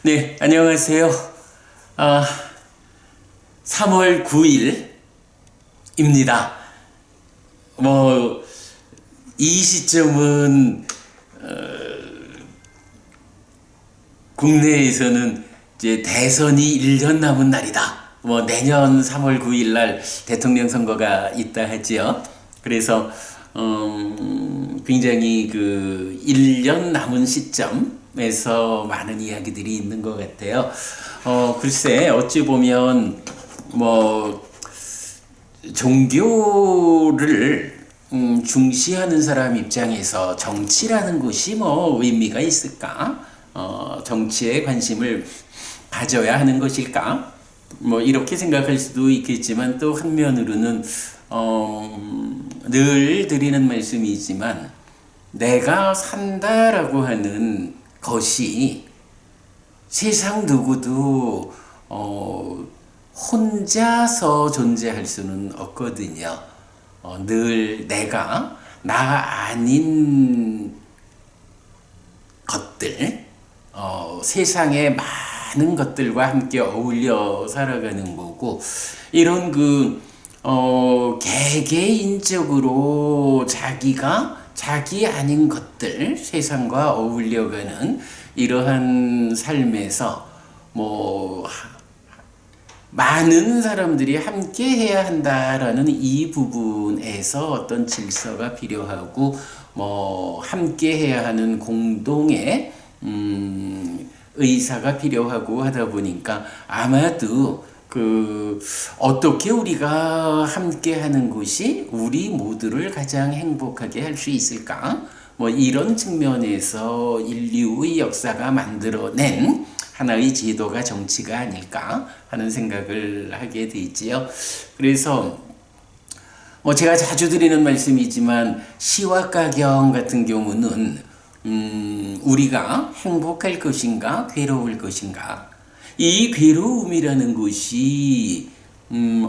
네, 안녕하세요. 3월 9일입니다. 이 시점은, 국내에서는 이제 대선이 1년 남은 날이다. 내년 3월 9일 날 대통령 선거가 있다 하지요. 그래서, 굉장히 1년 남은 시점에서 많은 이야기들이 있는 것 같아요. 글쎄, 어찌 보면, 종교를 중시하는 사람 입장에서 정치라는 것이 의미가 있을까? 정치에 관심을 가져야 하는 것일까? 이렇게 생각할 수도 있겠지만 또 한면으로는 늘 드리는 말씀이지만 내가 산다라고 하는 것이 세상 누구도 혼자서 존재할 수는 없거든요. 늘 내가 나 아닌 것들, 세상의 많은 것들과 함께 어울려 살아가는 거고, 이런 개개인적으로 자기가 자기 아닌 것들, 세상과 어울려가는 이러한 삶에서 많은 사람들이 함께 해야 한다라는 이 부분에서 어떤 질서가 필요하고 함께 해야 하는 공동의 의사가 필요하고 하다 보니까 아마도 어떻게 우리가 함께 하는 것이 우리 모두를 가장 행복하게 할 수 있을까? 이런 측면에서 인류의 역사가 만들어낸 하나의 제도가 정치가 아닐까 하는 생각을 하게 되지요. 그래서 제가 자주 드리는 말씀이지만 시와가경 같은 경우는 우리가 행복할 것인가 괴로울 것인가, 이 괴로움이라는 것이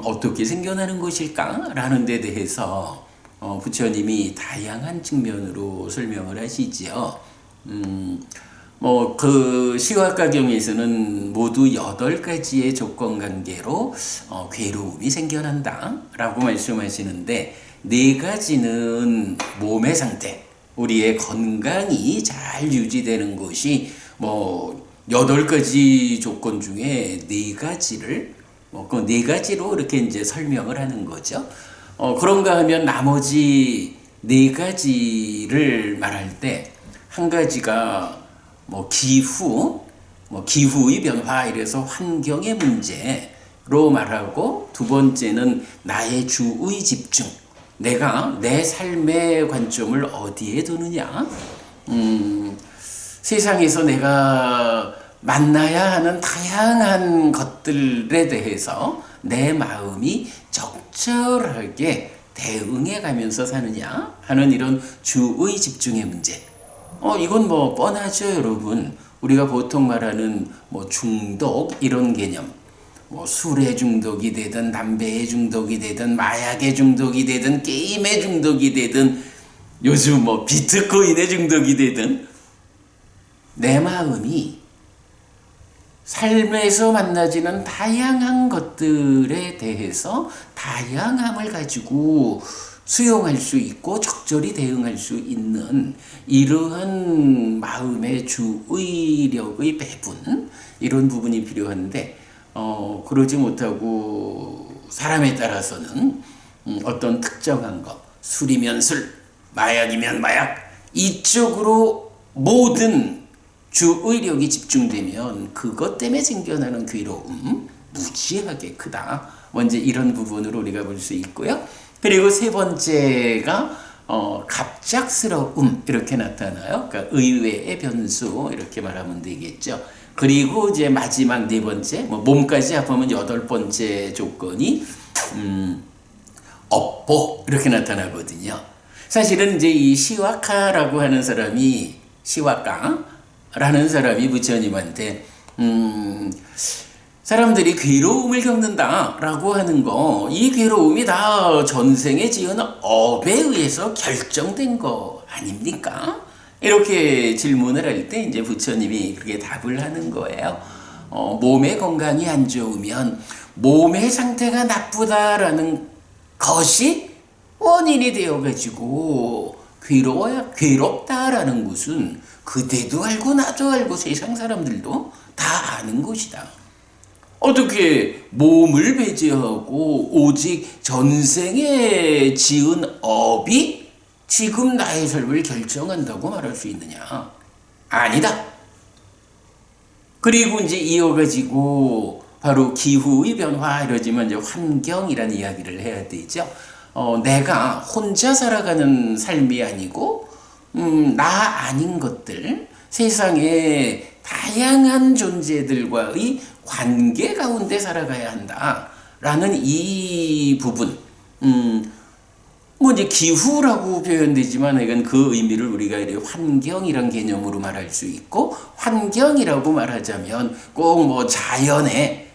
어떻게 생겨나는 것일까 라는 데 대해서 부처님이 다양한 측면으로 설명을 하시지요. 시와가경에서는 모두 8가지의 조건 관계로 괴로움이 생겨난다 라고 말씀하시는데, 4가지는 몸의 상태, 우리의 건강이 잘 유지되는 것이 8가지 조건 중에 4가지를 그 4가지로 이렇게 이제 설명을 하는 거죠. 그런가 하면 나머지 4가지를 말할 때 한 가지가 기후의 변화, 이래서 환경의 문제로 말하고, 2번째는 나의 주의 집중, 내가 내 삶의 관점을 어디에 두느냐, 세상에서 내가 만나야 하는 다양한 것들에 대해서 내 마음이 적절하게 대응해 가면서 사느냐 하는 이런 주의 집중의 문제. 이건 뻔하죠, 여러분. 우리가 보통 말하는 중독, 이런 개념. 술에 중독이 되든, 담배에 중독이 되든, 마약에 중독이 되든, 게임에 중독이 되든, 요즘 비트코인에 중독이 되든, 내 마음이 삶에서 만나지는 다양한 것들에 대해서 다양함을 가지고 수용할 수 있고 적절히 대응할 수 있는 이러한 마음의 주의력의 배분, 이런 부분이 필요한데 그러지 못하고 사람에 따라서는 어떤 특정한 것, 술이면 술, 마약이면 마약, 이쪽으로 모든 주의력이 집중되면 그것 때문에 생겨나는 괴로움 무지하게 크다. 먼저 이런 부분으로 우리가 볼 수 있고요. 그리고 3번째가 갑작스러움, 이렇게 나타나요. 그러니까 의외의 변수, 이렇게 말하면 되겠죠. 그리고 이제 마지막 4번째, 몸까지 합하면 8번째 조건이 업보, 이렇게 나타나거든요. 사실은 이제 이 시와카라고 하는 사람이, 시와카라는 사람이 부처님한테 사람들이 괴로움을 겪는다라고 하는 거, 이 괴로움이 다 전생에 지은 업에 의해서 결정된 거 아닙니까? 이렇게 질문을 할 때 이제 부처님이 그렇게 답을 하는 거예요. 몸의 건강이 안 좋으면 몸의 상태가 나쁘다라는 것이 원인이 되어가지고 괴롭다라는 것은 그대도 알고 나도 알고 세상 사람들도 다 아는 것이다. 어떻게 몸을 배제하고 오직 전생에 지은 업이 지금 나의 삶을 결정한다고 말할 수 있느냐? 아니다. 그리고 이제 이어가지고 바로 기후의 변화 이러지만 이제 환경이라는 이야기를 해야 되죠. 내가 혼자 살아가는 삶이 아니고 나 아닌 것들, 세상에 다양한 존재들과의 관계 가운데 살아가야 한다라는 이 부분. 뭐 이제 기후라고 표현되지만 이건 그 의미를 우리가 이렇게 환경이란 개념으로 말할 수 있고, 환경이라고 말하자면 꼭 뭐 자연의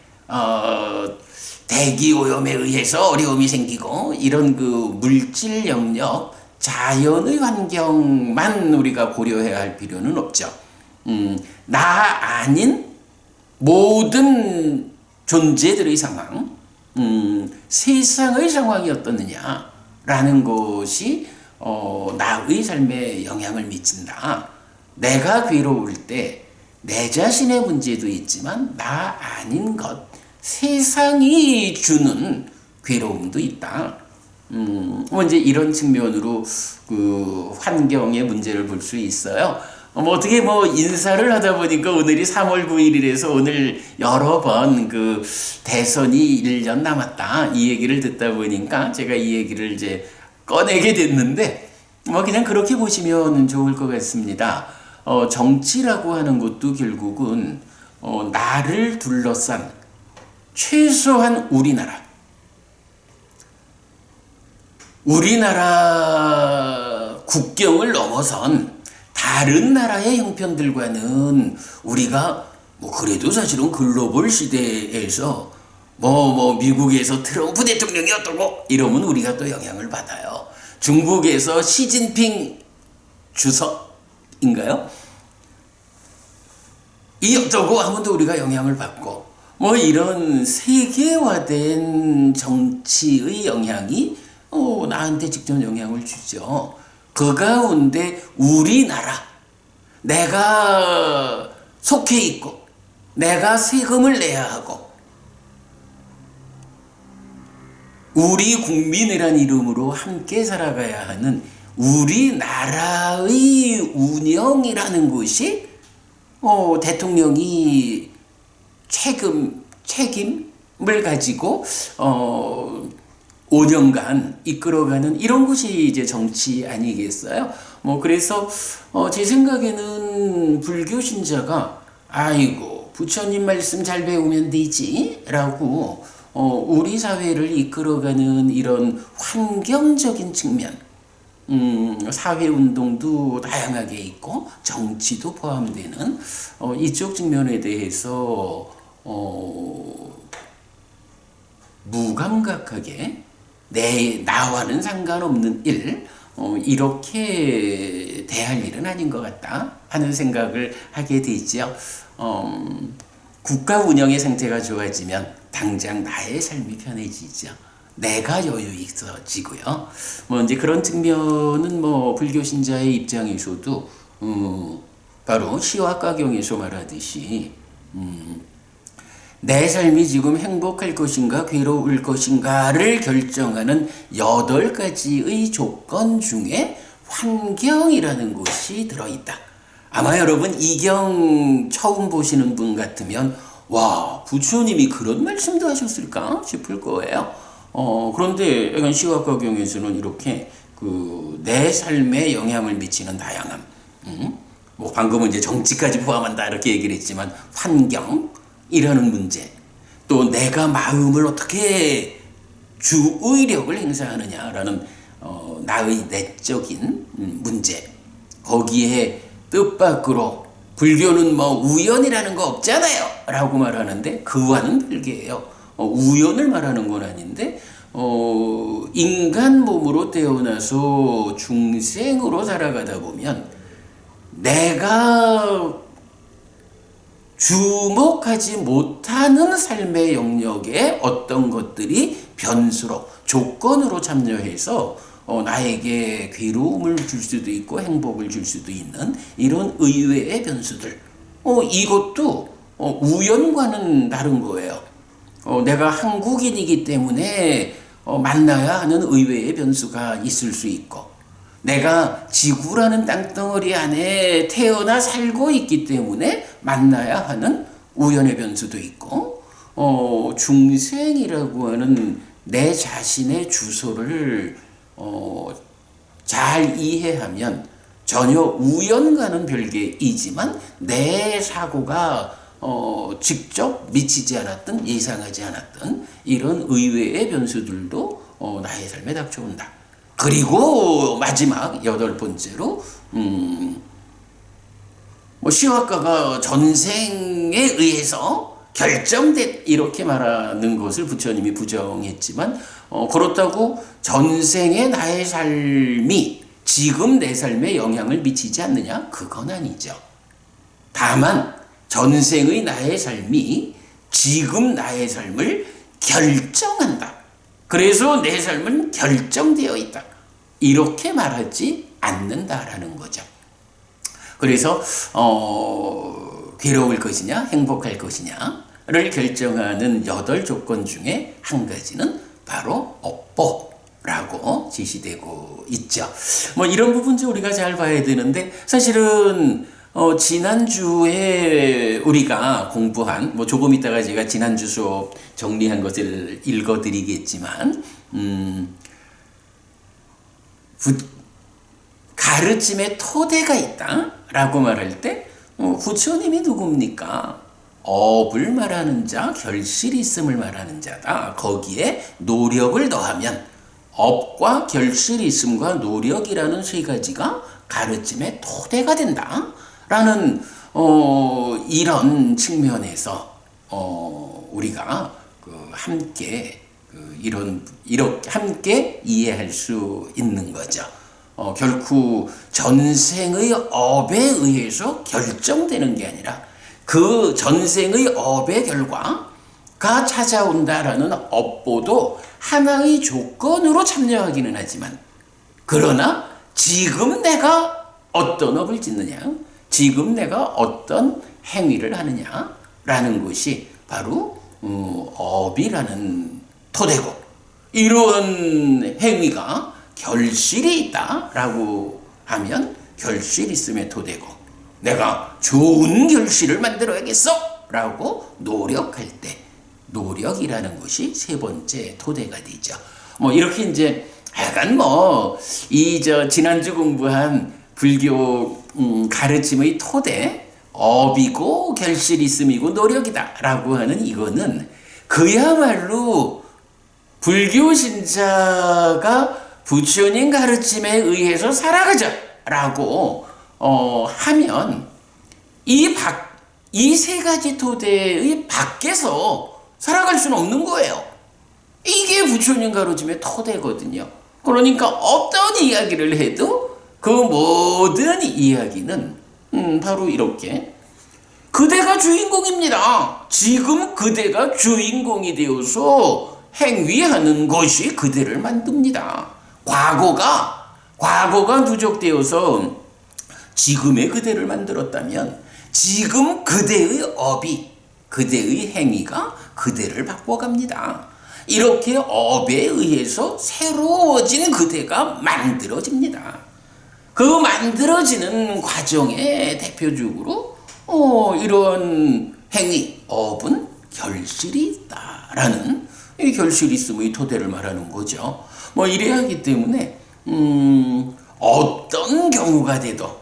대기 오염에 의해서 어려움이 생기고 이런 그 물질 영역, 자연의 환경만 우리가 고려해야 할 필요는 없죠. 나 아닌 모든 존재들의 상황, 세상의 상황이 어떻느냐라는 것이 나의 삶에 영향을 미친다. 내가 괴로울 때 내 자신의 문제도 있지만 나 아닌 것, 세상이 주는 괴로움도 있다. 뭐 이제 이런 측면으로 그 환경의 문제를 볼 수 있어요. 뭐 어떻게 뭐 인사를 하다 보니까 오늘이 3월 9일이라서 오늘 여러 번 그 대선이 1년 남았다 이 얘기를 듣다 보니까 제가 이 얘기를 이제 꺼내게 됐는데, 뭐 그냥 그렇게 보시면 좋을 것 같습니다. 정치라고 하는 것도 결국은 나를 둘러싼 최소한 우리나라 국경을 넘어선 다른 나라의 형편들과는 우리가 뭐 그래도 사실은 글로벌 시대에서 뭐 미국에서 트럼프 대통령이 어떠고 이러면 우리가 또 영향을 받아요. 중국에서 시진핑 주석인가요? 이 어쩌고 하면 또 우리가 영향을 받고, 뭐 이런 세계화된 정치의 영향이 나한테 직접 영향을 주죠. 그 가운데 우리나라, 내가 속해 있고 내가 세금을 내야 하고 우리 국민이란 이름으로 함께 살아가야 하는 우리나라의 운영이라는 것이 대통령이 책임을 가지고 5년간 이끌어가는 이런 것이 이제 정치 아니겠어요? 뭐 그래서 제 생각에는 불교 신자가 아이고 부처님 말씀 잘 배우면 되지라고 우리 사회를 이끌어가는 이런 환경적인 측면, 사회운동도 다양하게 있고 정치도 포함되는 이쪽 측면에 대해서 무감각하게 나와는 상관없는 일, 이렇게 대할 일은 아닌 것 같다 하는 생각을 하게 되죠. 국가 운영의 상태가 좋아지면 당장 나의 삶이 편해지죠. 내가 여유 있어지고요. 뭐 이제 그런 측면은 뭐 불교 신자의 입장에서도 바로 시와가경에서 말하듯이 내 삶이 지금 행복할 것인가 괴로울 것인가를 결정하는 8가지의 조건 중에 환경이라는 것이 들어있다. 아마 여러분 이 경 처음 보시는 분 같으면 와 부처님이 그런 말씀도 하셨을까 싶을 거예요. 그런데 약간 시와가경에서는 이렇게 내 삶에 영향을 미치는 다양함, 뭐 방금은 이제 정치까지 포함한다 이렇게 얘기를 했지만 환경이라는 문제, 또 내가 마음을 어떻게 주의력을 행사하느냐라는 나의 내적인 문제, 거기에 뜻밖으로 불교는 뭐 우연이라는 거 없잖아요 라고 말하는데 그와는 별개예요. 우연을 말하는 건 아닌데 인간 몸으로 태어나서 중생으로 살아가다 보면 내가 주목하지 못하는 삶의 영역에 어떤 것들이 변수로, 조건으로 참여해서 나에게 괴로움을 줄 수도 있고 행복을 줄 수도 있는 이런 의외의 변수들. 이것도 우연과는 다른 거예요. 내가 한국인이기 때문에 만나야 하는 의외의 변수가 있을 수 있고, 내가 지구라는 땅덩어리 안에 태어나 살고 있기 때문에 만나야 하는 우연의 변수도 있고, 중생이라고 하는 내 자신의 주소를 잘 이해하면 전혀 우연과는 별개이지만 내 사고가 직접 미치지 않았던, 예상하지 않았던 이런 의외의 변수들도 나의 삶에 닥쳐온다. 그리고 마지막 8번째로 시화가가 전생에 의해서 결정된, 이렇게 말하는 것을 부처님이 부정했지만 그렇다고 전생의 나의 삶이 지금 내 삶에 영향을 미치지 않느냐? 그건 아니죠. 다만 전생의 나의 삶이 지금 나의 삶을 결정한다. 그래서 내 삶은 결정되어 있다. 이렇게 말하지 않는다라는 거죠. 그래서 괴로울 것이냐 행복할 것이냐를 결정하는 8조건 중에 한 가지는 바로 업보라고 제시되고 있죠. 이런 부분도 우리가 잘 봐야 되는데, 사실은 지난주에 우리가 공부한, 조금 있다가 제가 지난주 수업 정리한 것을 읽어드리겠지만, 가르침의 토대가 있다라고 말할 때, 부처님이 누굽니까? 업을 말하는 자, 결실이 있음을 말하는 자다. 거기에 노력을 더하면 업과 결실이 있음과 노력이라는 세 가지가 가르침의 토대가 된다. 라는 이런 측면에서 우리가 함께 이렇게 함께 이해할 수 있는 거죠. 결코 전생의 업에 의해서 결정되는 게 아니라 그 전생의 업의 결과가 찾아온다라는 업보도 하나의 조건으로 참여하기는 하지만, 그러나 지금 내가 어떤 업을 짓느냐, 지금 내가 어떤 행위를 하느냐라는 것이 바로 업이라는 토대고, 이런 행위가 결실이 있다라고 하면 결실이 있음의 토대고, 내가 좋은 결실을 만들어야겠어 라고 노력할 때 노력이라는 것이 세 번째 토대가 되죠. 이렇게 이제 약간 지난주 공부한 불교 가르침의 토대, 업이고 결실이 있음이고 노력이다 라고 하는 이거는 그야말로 불교 신자가 부처님 가르침에 의해서 살아가자 라고 하면 이 세 가지 토대의 밖에서 살아갈 수는 없는 거예요. 이게 부처님 가르침의 토대거든요. 그러니까 어떤 이야기를 해도 그 모든 이야기는 바로 이렇게, 그대가 주인공입니다. 지금 그대가 주인공이 되어서 행위하는 것이 그대를 만듭니다. 과거가 누적되어서 지금의 그대를 만들었다면 지금 그대의 업이, 그대의 행위가 그대를 바꿔갑니다. 이렇게 업에 의해서 새로워진 그대가 만들어집니다. 그 만들어지는 과정에 대표적으로 이런 행위, 업은 결실이 있다라는, 이 결실이 있음의 토대를 말하는 거죠. 이래야 하기 때문에 어떤 경우가 돼도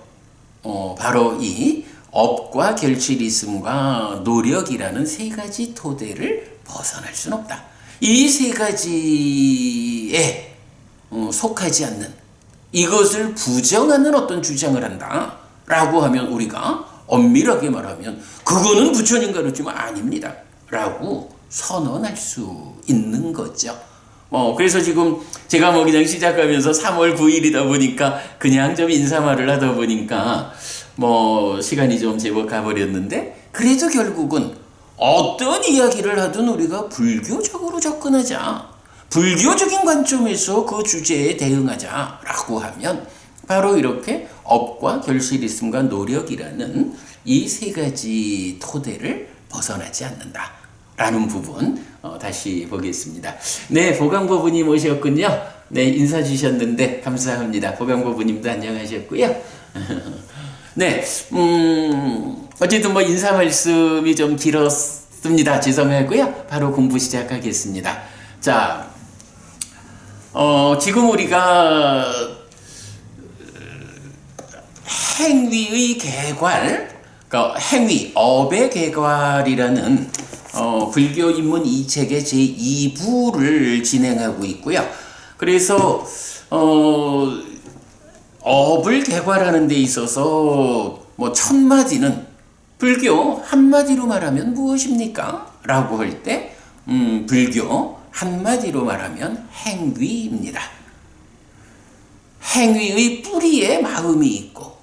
바로 이 업과 결실이 있음과 노력이라는 세 가지 토대를 벗어날 수는 없다. 이 세 가지에 속하지 않는, 이것을 부정하는 어떤 주장을 한다 라고 하면, 우리가 엄밀하게 말하면 그거는 부처님 가르침 아닙니다 라고 선언할 수 있는 거죠. 그래서 지금 제가 그냥 시작하면서 3월 9일이다 보니까 그냥 좀 인사말을 하다 보니까 뭐 시간이 좀 제법 가버렸는데 그래도 결국은 어떤 이야기를 하든 우리가 불교적으로 접근하자. 불교적인 관점에서 그 주제에 대응하자라고 하면 바로 이렇게 업과 결실있음과 노력이라는 이 세 가지 토대를 벗어나지 않는다라는 부분 다시 보겠습니다. 네, 보강보부님 오셨군요. 네, 인사 주셨는데 감사합니다. 보강보부님도 안녕하셨고요. 네, 어쨌든 뭐 인사 말씀이 좀 길었습니다. 죄송하고요. 바로 공부 시작하겠습니다. 자, 지금 우리가 행위의 개괄, 그러니까 행위, 업의 개괄이라는 불교 입문 2책의 제2부를 진행하고 있고요. 그래서 업을 개괄하는 데 있어서 뭐 첫 마디는 불교 한마디로 말하면 무엇입니까? 라고 할 때 불교 한마디로 말하면 행위입니다. 행위의 뿌리에 마음이 있고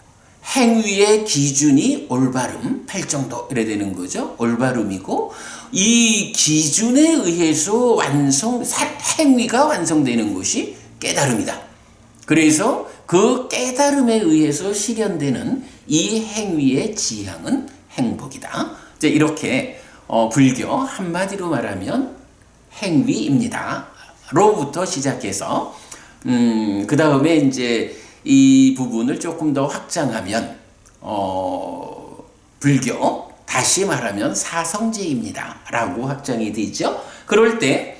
행위의 기준이 올바름, 팔정도 이래 되는 거죠. 올바름이고 이 기준에 의해서 행위가 완성되는 것이 깨달음이다. 그래서 그 깨달음에 의해서 실현되는 이 행위의 지향은 행복이다. 이제 이렇게 불교 한마디로 말하면 행위입니다. 로부터 시작해서 그 다음에 이제 이 부분을 조금 더 확장하면 불교 다시 말하면 사성제입니다. 라고 확장이 되죠. 그럴 때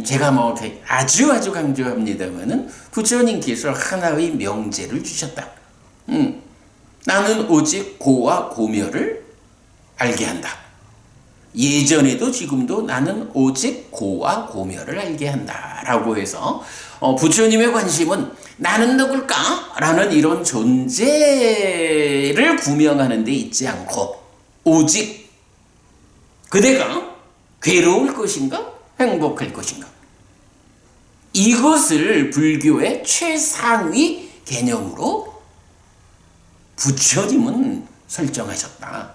제가 뭐 아주 강조합니다만은 부처님께서 하나의 명제를 주셨다. 나는 오직 고와 고멸을 알게 한다. 예전에도 지금도 나는 오직 고와 고멸을 알게 한다. 라고 해서 부처님의 관심은 나는 누굴까? 라는 이런 존재를 구명하는 데 있지 않고 오직 그대가 괴로울 것인가? 행복할 것인가? 이것을 불교의 최상위 개념으로 부처님은 설정하셨다.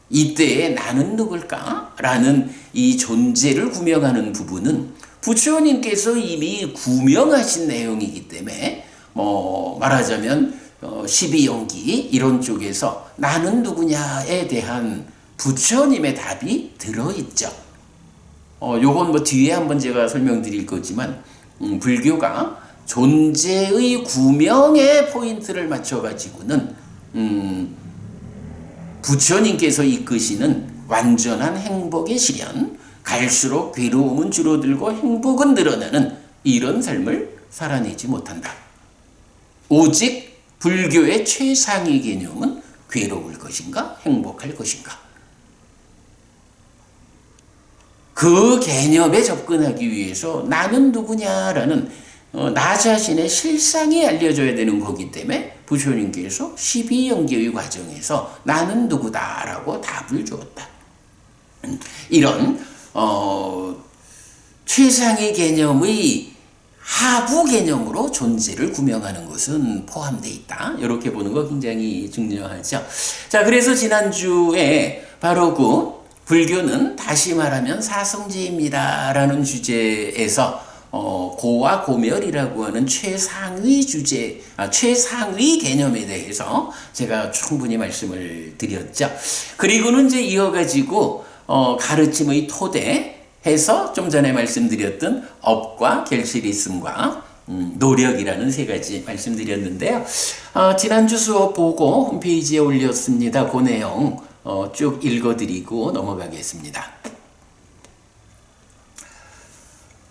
이때에 나는 누굴까? 라는 이 존재를 구명하는 부분은 부처님께서 이미 구명하신 내용이기 때문에 뭐 말하자면 12연기 이런 쪽에서 나는 누구냐에 대한 부처님의 답이 들어있죠. 요건 뭐 뒤에 한번 제가 설명드릴 거지만 불교가 존재의 구명에 포인트를 맞춰가지고는 부처님께서 이끄시는 완전한 행복의 실현, 갈수록 괴로움은 줄어들고 행복은 늘어나는 이런 삶을 살아내지 못한다. 오직 불교의 최상위 개념은 괴로울 것인가 행복할 것인가. 그 개념에 접근하기 위해서 나는 누구냐라는 나 자신의 실상이 알려져야 되는 거기 때문에 부처님께서 12연계의 과정에서 나는 누구다라고 답을 주었다. 이런 최상의 개념의 하부 개념으로 존재를 구명하는 것은 포함되어 있다. 이렇게 보는 거 굉장히 중요하죠. 자, 그래서 지난주에 바로 그 불교는 다시 말하면 사성제입니다 라는 주제에서 고와 고멸이라고 하는 최상위 최상위 개념에 대해서 제가 충분히 말씀을 드렸죠. 그리고는 이제 이어가지고 가르침의 토대 해서 좀 전에 말씀드렸던 업과 결실이 있음과 노력이라는 세 가지 말씀드렸는데요. 지난주 수업 보고 홈페이지에 올렸습니다. 그 내용 쭉 읽어드리고 넘어가겠습니다.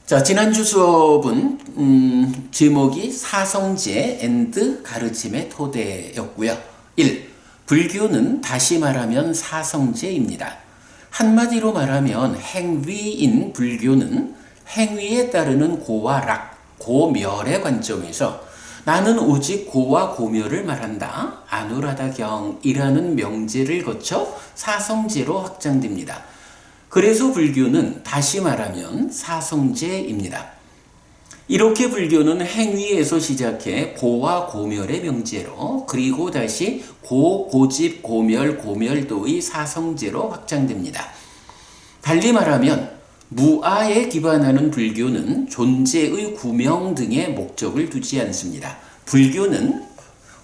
자, 지난주 수업은 제목이 사성제 앤드 가르침의 토대였고요. 1. 불교는 다시 말하면 사성제입니다. 한마디로 말하면 행위인 불교는 행위에 따르는 고와 락, 고멸의 관점에서 나는 오직 고와 고멸을 말한다. 아누라다경이라는 명제를 거쳐 사성제로 확장됩니다. 그래서 불교는 다시 말하면 사성제입니다. 이렇게 불교는 행위에서 시작해 고와 고멸의 명제로 그리고 다시 고, 고집, 고멸, 고멸도의 사성제로 확장됩니다. 달리 말하면 무아에 기반하는 불교는 존재의 구명 등의 목적을 두지 않습니다. 불교는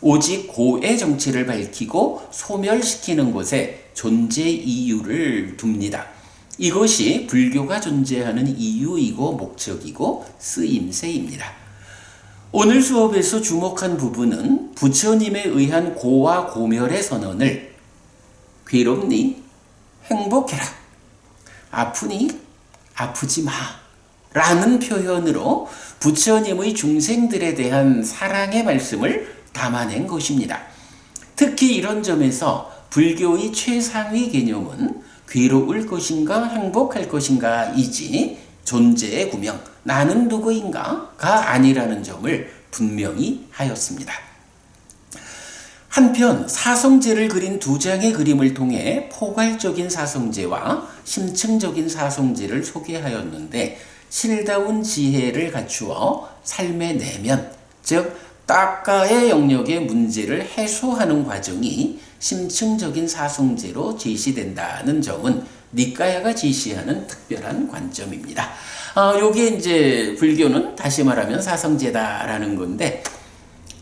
오직 고의 정체를 밝히고 소멸시키는 것에 존재 이유를 둡니다. 이것이 불교가 존재하는 이유이고 목적이고 쓰임새입니다. 오늘 수업에서 주목한 부분은 부처님에 의한 고와 고멸의 선언을 괴롭니? 행복해라. 아프니? 아프지 마. 라는 표현으로 부처님의 중생들에 대한 사랑의 말씀을 담아낸 것입니다. 특히 이런 점에서 불교의 최상위 개념은 괴로울 것인가 행복할 것인가 이지 존재의 구명 나는 누구인가가 아니라는 점을 분명히 하였습니다. 한편 사성제를 그린 두 장의 그림을 통해 포괄적인 사성제와 심층적인 사성제를 소개하였는데 실다운 지혜를 갖추어 삶의 내면 즉 따까의 영역의 문제를 해소하는 과정이 심층적인 사성제로 제시된다는 점은 니까야가 제시하는 특별한 관점입니다. 요게 이제 불교는 다시 말하면 사성제다라는 건데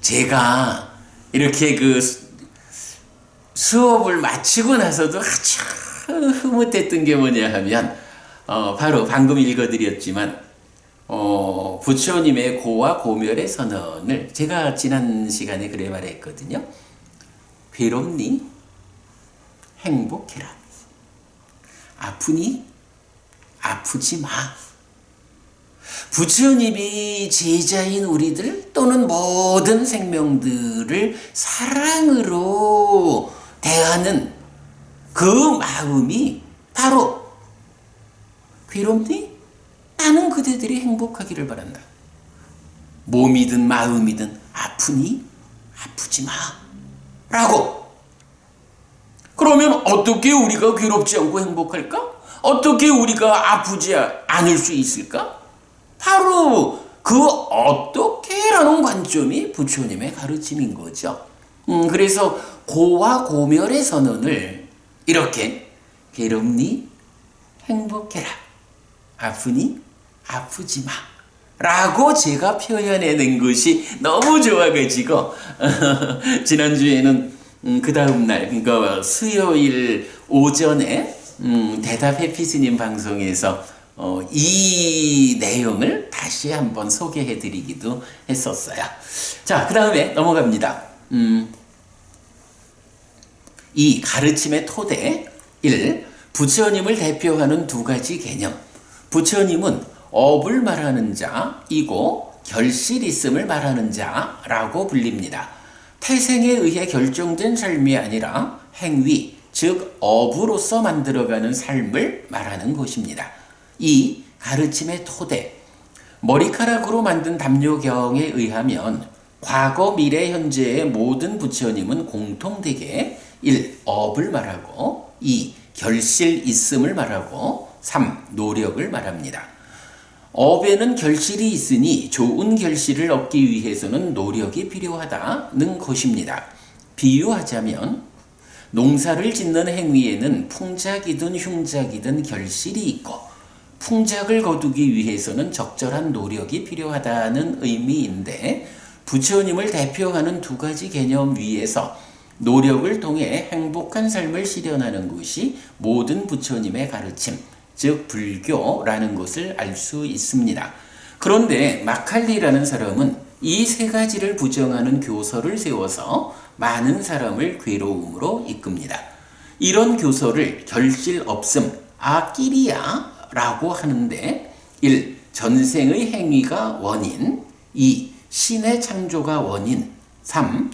제가 이렇게 그 수업을 마치고 나서도 아주 흐뭇했던 게 뭐냐 하면 바로 방금 읽어드렸지만 부처님의 고와 고멸의 선언을 제가 지난 시간에 그래 말했거든요. 괴롭니? 행복해라. 아프니? 아프지 마. 부처님이 제자인 우리들 또는 모든 생명들을 사랑으로 대하는 그 마음이 바로 괴롭니? 나는 그대들이 행복하기를 바란다. 몸이든 마음이든 아프니? 아프지 마. 라고. 그러면 어떻게 우리가 괴롭지 않고 행복할까? 어떻게 우리가 아프지 않을 수 있을까? 바로 그 어떻게라는 관점이 부처님의 가르침인 거죠. 그래서 고와 고멸의 선언을 이렇게 괴롭니? 행복해라. 아프니? 아프지 마. 라고 제가 표현해낸 것이 너무 좋아가지고 지난주에는 그 다음날 그러니까 수요일 오전에 대답 해피스님 방송에서 이 내용을 다시 한번 소개해드리기도 했었어요. 자, 그 다음에 넘어갑니다. 이 가르침의 토대 1. 부처님을 대표하는 두 가지 개념. 부처님은 업을 말하는 자이고 결실 있음을 말하는 자라고 불립니다. 태생에 의해 결정된 삶이 아니라 행위, 즉 업으로서 만들어가는 삶을 말하는 것입니다. 이 가르침의 토대, 머리카락으로 만든 담요경에 의하면 과거, 미래, 현재의 모든 부처님은 공통되게 1. 업을 말하고 2. 결실 있음을 말하고 3. 노력을 말합니다. 업에는 결실이 있으니 좋은 결실을 얻기 위해서는 노력이 필요하다는 것입니다. 비유하자면 농사를 짓는 행위에는 풍작이든 흉작이든 결실이 있고 풍작을 거두기 위해서는 적절한 노력이 필요하다는 의미인데 부처님을 대표하는 두 가지 개념 위에서 노력을 통해 행복한 삶을 실현하는 것이 모든 부처님의 가르침, 즉 불교라는 것을 알 수 있습니다. 그런데 마칼리라는 사람은 이 세 가지를 부정하는 교서를 세워서 많은 사람을 괴로움으로 이끕니다. 이런 교서를 결실 없음, 아끼리야라고 하는데 1. 전생의 행위가 원인 2. 신의 창조가 원인 3.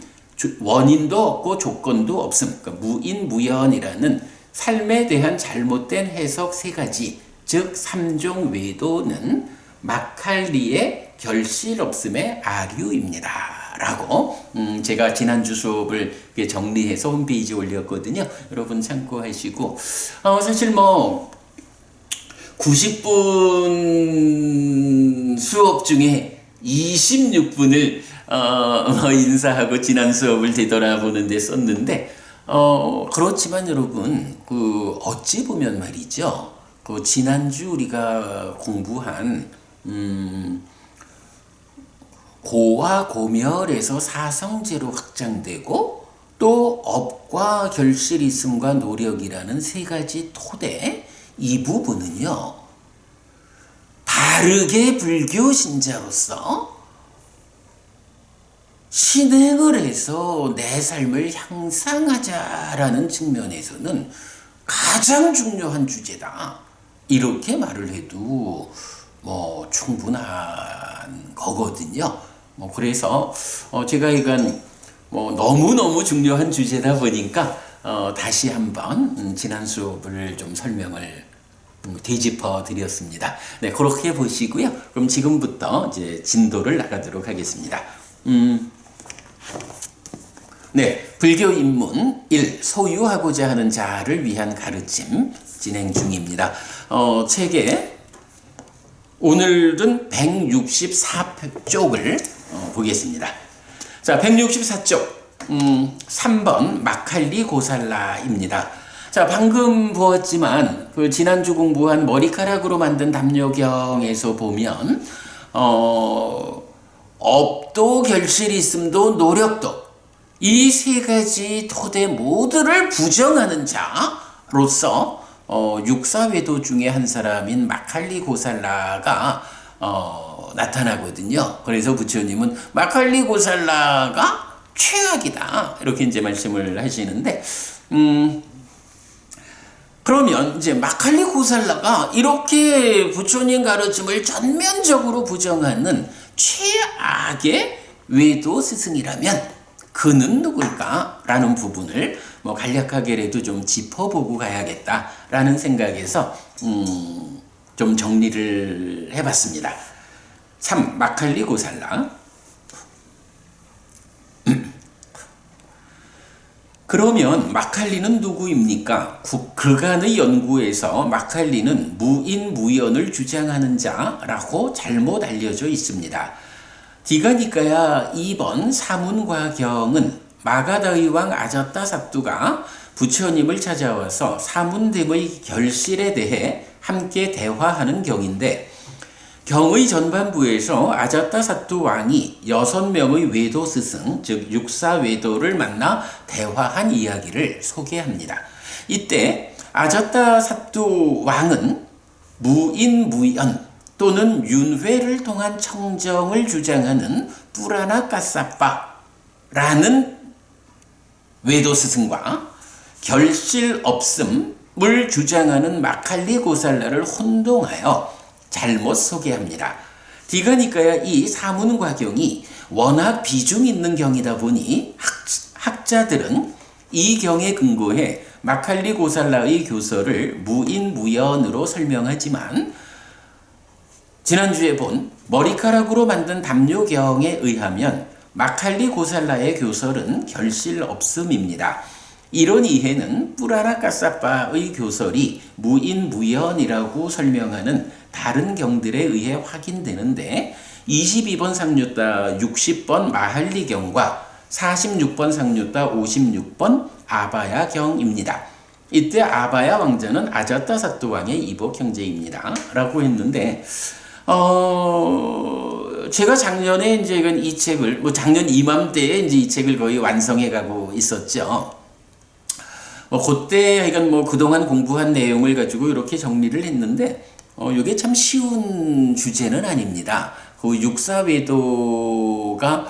원인도 없고 조건도 없음, 그러니까 무인무연이라는 삶에 대한 잘못된 해석 세 가지, 즉 3종 외도는 마칼리의 결실 없음의 아류입니다. 라고 제가 지난주 수업을 정리해서 홈페이지에 올렸거든요. 여러분 참고하시고 사실 뭐 90분 수업 중에 26분을 인사하고 지난 수업을 되돌아보는 데 썼는데 그렇지만 여러분 어찌 보면 말이죠. 지난주 우리가 공부한 고와 고멸에서 사성제로 확장되고 또 업과 결실 있음과 노력이라는 세 가지 토대, 이 부분은요 바르게 불교 신자로서 신행을 해서 내 삶을 향상하자라는 측면에서는 가장 중요한 주제다, 이렇게 말을 해도 충분한 거거든요. 그래서 제가 이건 너무너무 중요한 주제다 보니까 다시 한번 지난 수업을 좀 설명을 되짚어 드렸습니다. 네, 그렇게 보시고요. 그럼 지금부터 이제 진도를 나가도록 하겠습니다. 네, 불교 입문 1. 소유하고자 하는 자를 위한 가르침 진행 중입니다. 책에 오늘은 164쪽을 보겠습니다. 자, 164쪽 3번 마칼리 고살라입니다. 자, 방금 보았지만 지난주 공부한 머리카락으로 만든 담요경에서 보면 업도 결실이 있음도 노력도, 이 세 가지 토대 모두를 부정하는 자로서 육사외도 중에 한 사람인 마칼리 고살라가 나타나거든요. 그래서 부처님은 마칼리 고살라가 최악이다, 이렇게 이제 말씀을 하시는데 그러면 이제 마칼리 고살라가 이렇게 부처님 가르침을 전면적으로 부정하는 최악의 외도 스승이라면 그는 누굴까라는 부분을 간략하게라도 좀 짚어보고 가야겠다라는 생각에서 좀 정리를 해봤습니다. 3. 마칼리 고살라. 그러면 마칼리는 누구입니까? 그간의 연구에서 마칼리는 무인무연을 주장하는 자라고 잘못 알려져 있습니다. 디가니까야 2번 사문과경은 마가다의 왕 아자타 사뚜가 부처님을 찾아와서 사문됨의 결실에 대해 함께 대화하는 경인데, 경의 전반부에서 아자타 사뚜 왕이 6명의 외도 스승, 즉 육사외도를 만나 대화한 이야기를 소개합니다. 이때 아자타 사뚜 왕은 무인무연 또는 윤회를 통한 청정을 주장하는 뿌라나 까사빠라는 외도 스승과 결실 없음을 주장하는 마칼리 고살라를 혼동하여 잘못 소개합니다. 디가니까야 이 사문과경이 워낙 비중 있는 경이다 보니 학자들은 이 경에 근거해 마칼리 고살라의 교설을 무인무연으로 설명하지만, 지난주에 본 머리카락으로 만든 담요경에 의하면 마칼리 고살라의 교설은 결실 없음입니다. 이런 이해는 뿌라나 까사빠의 교설이 무인무연이라고 설명하는 다른 경들에 의해 확인되는데, 22번 상류따 60번 마할리경과 46번 상류따 56번 아바야경입니다. 이때 아바야 왕자는 아자타 사뚜 왕의 이복 형제입니다 라고 했는데, 제가 작년에 이제 이 책을 작년 이맘때에 이제 이 책을 거의 완성해 가고 있었죠. 그때 그동안 공부한 내용을 가지고 이렇게 정리를 했는데, 이게 참 쉬운 주제는 아닙니다. 그 육사외도가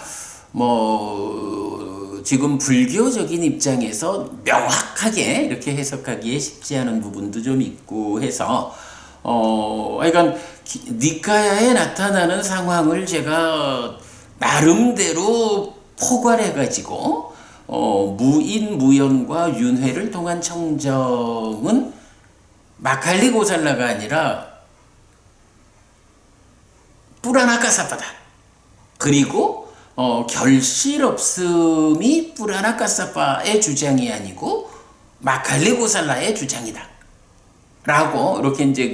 지금 불교적인 입장에서 명확하게 이렇게 해석하기에 쉽지 않은 부분도 좀 있고 해서 니카야에 나타나는 상황을 제가 나름대로 포괄해가지고 무인무연과 윤회를 통한 청정은 마칼리 고살라가 아니라 뿌라나 까사빠다. 그리고 결실 없음이 뿌라나 까사빠의 주장이 아니고 마칼리 고살라의 주장이다. 라고 이렇게 이제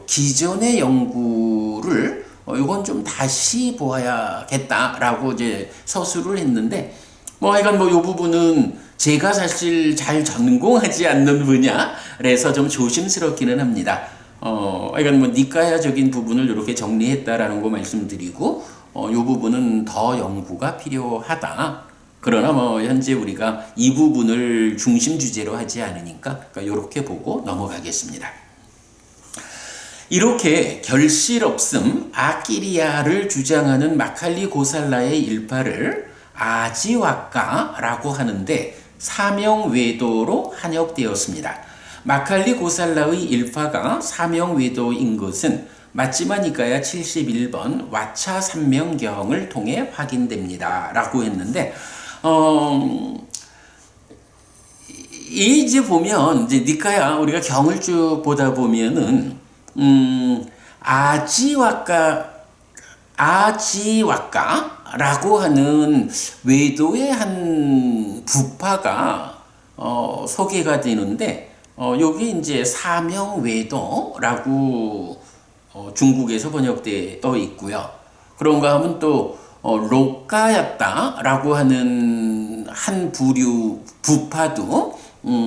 기존의 연구를 이건 좀 다시 보아야겠다라고 이제 서술을 했는데, 하여간 이 부분은 제가 사실 잘 전공하지 않는 분야라서 좀 조심스럽기는 합니다. 하여간 니까야적인 부분을 이렇게 정리했다라는 거 말씀드리고, 이 부분은 더 연구가 필요하다. 그러나 현재 우리가 이 부분을 중심 주제로 하지 않으니까 이렇게 보고 넘어가겠습니다. 이렇게 결실 없음 아끼리아를 주장하는 마칼리 고살라의 일파를 아지와까라고 하는데 사명외도로 한역되었습니다. 마칼리 고살라의 일파가 사명외도인 것은 마찌마니까야 71번 와차 삼명경을 통해 확인됩니다. 라고 했는데, 이제 보면, 이제 니까야 우리가 경을 쭉 보다 보면은, 아지와까라고 하는 외도의 한 부파가, 소개가 되는데, 여기 이제 사명외도라고 중국에서 번역되어 있고요. 그런가 하면 또 록가였다라고 하는 한 부류 부파도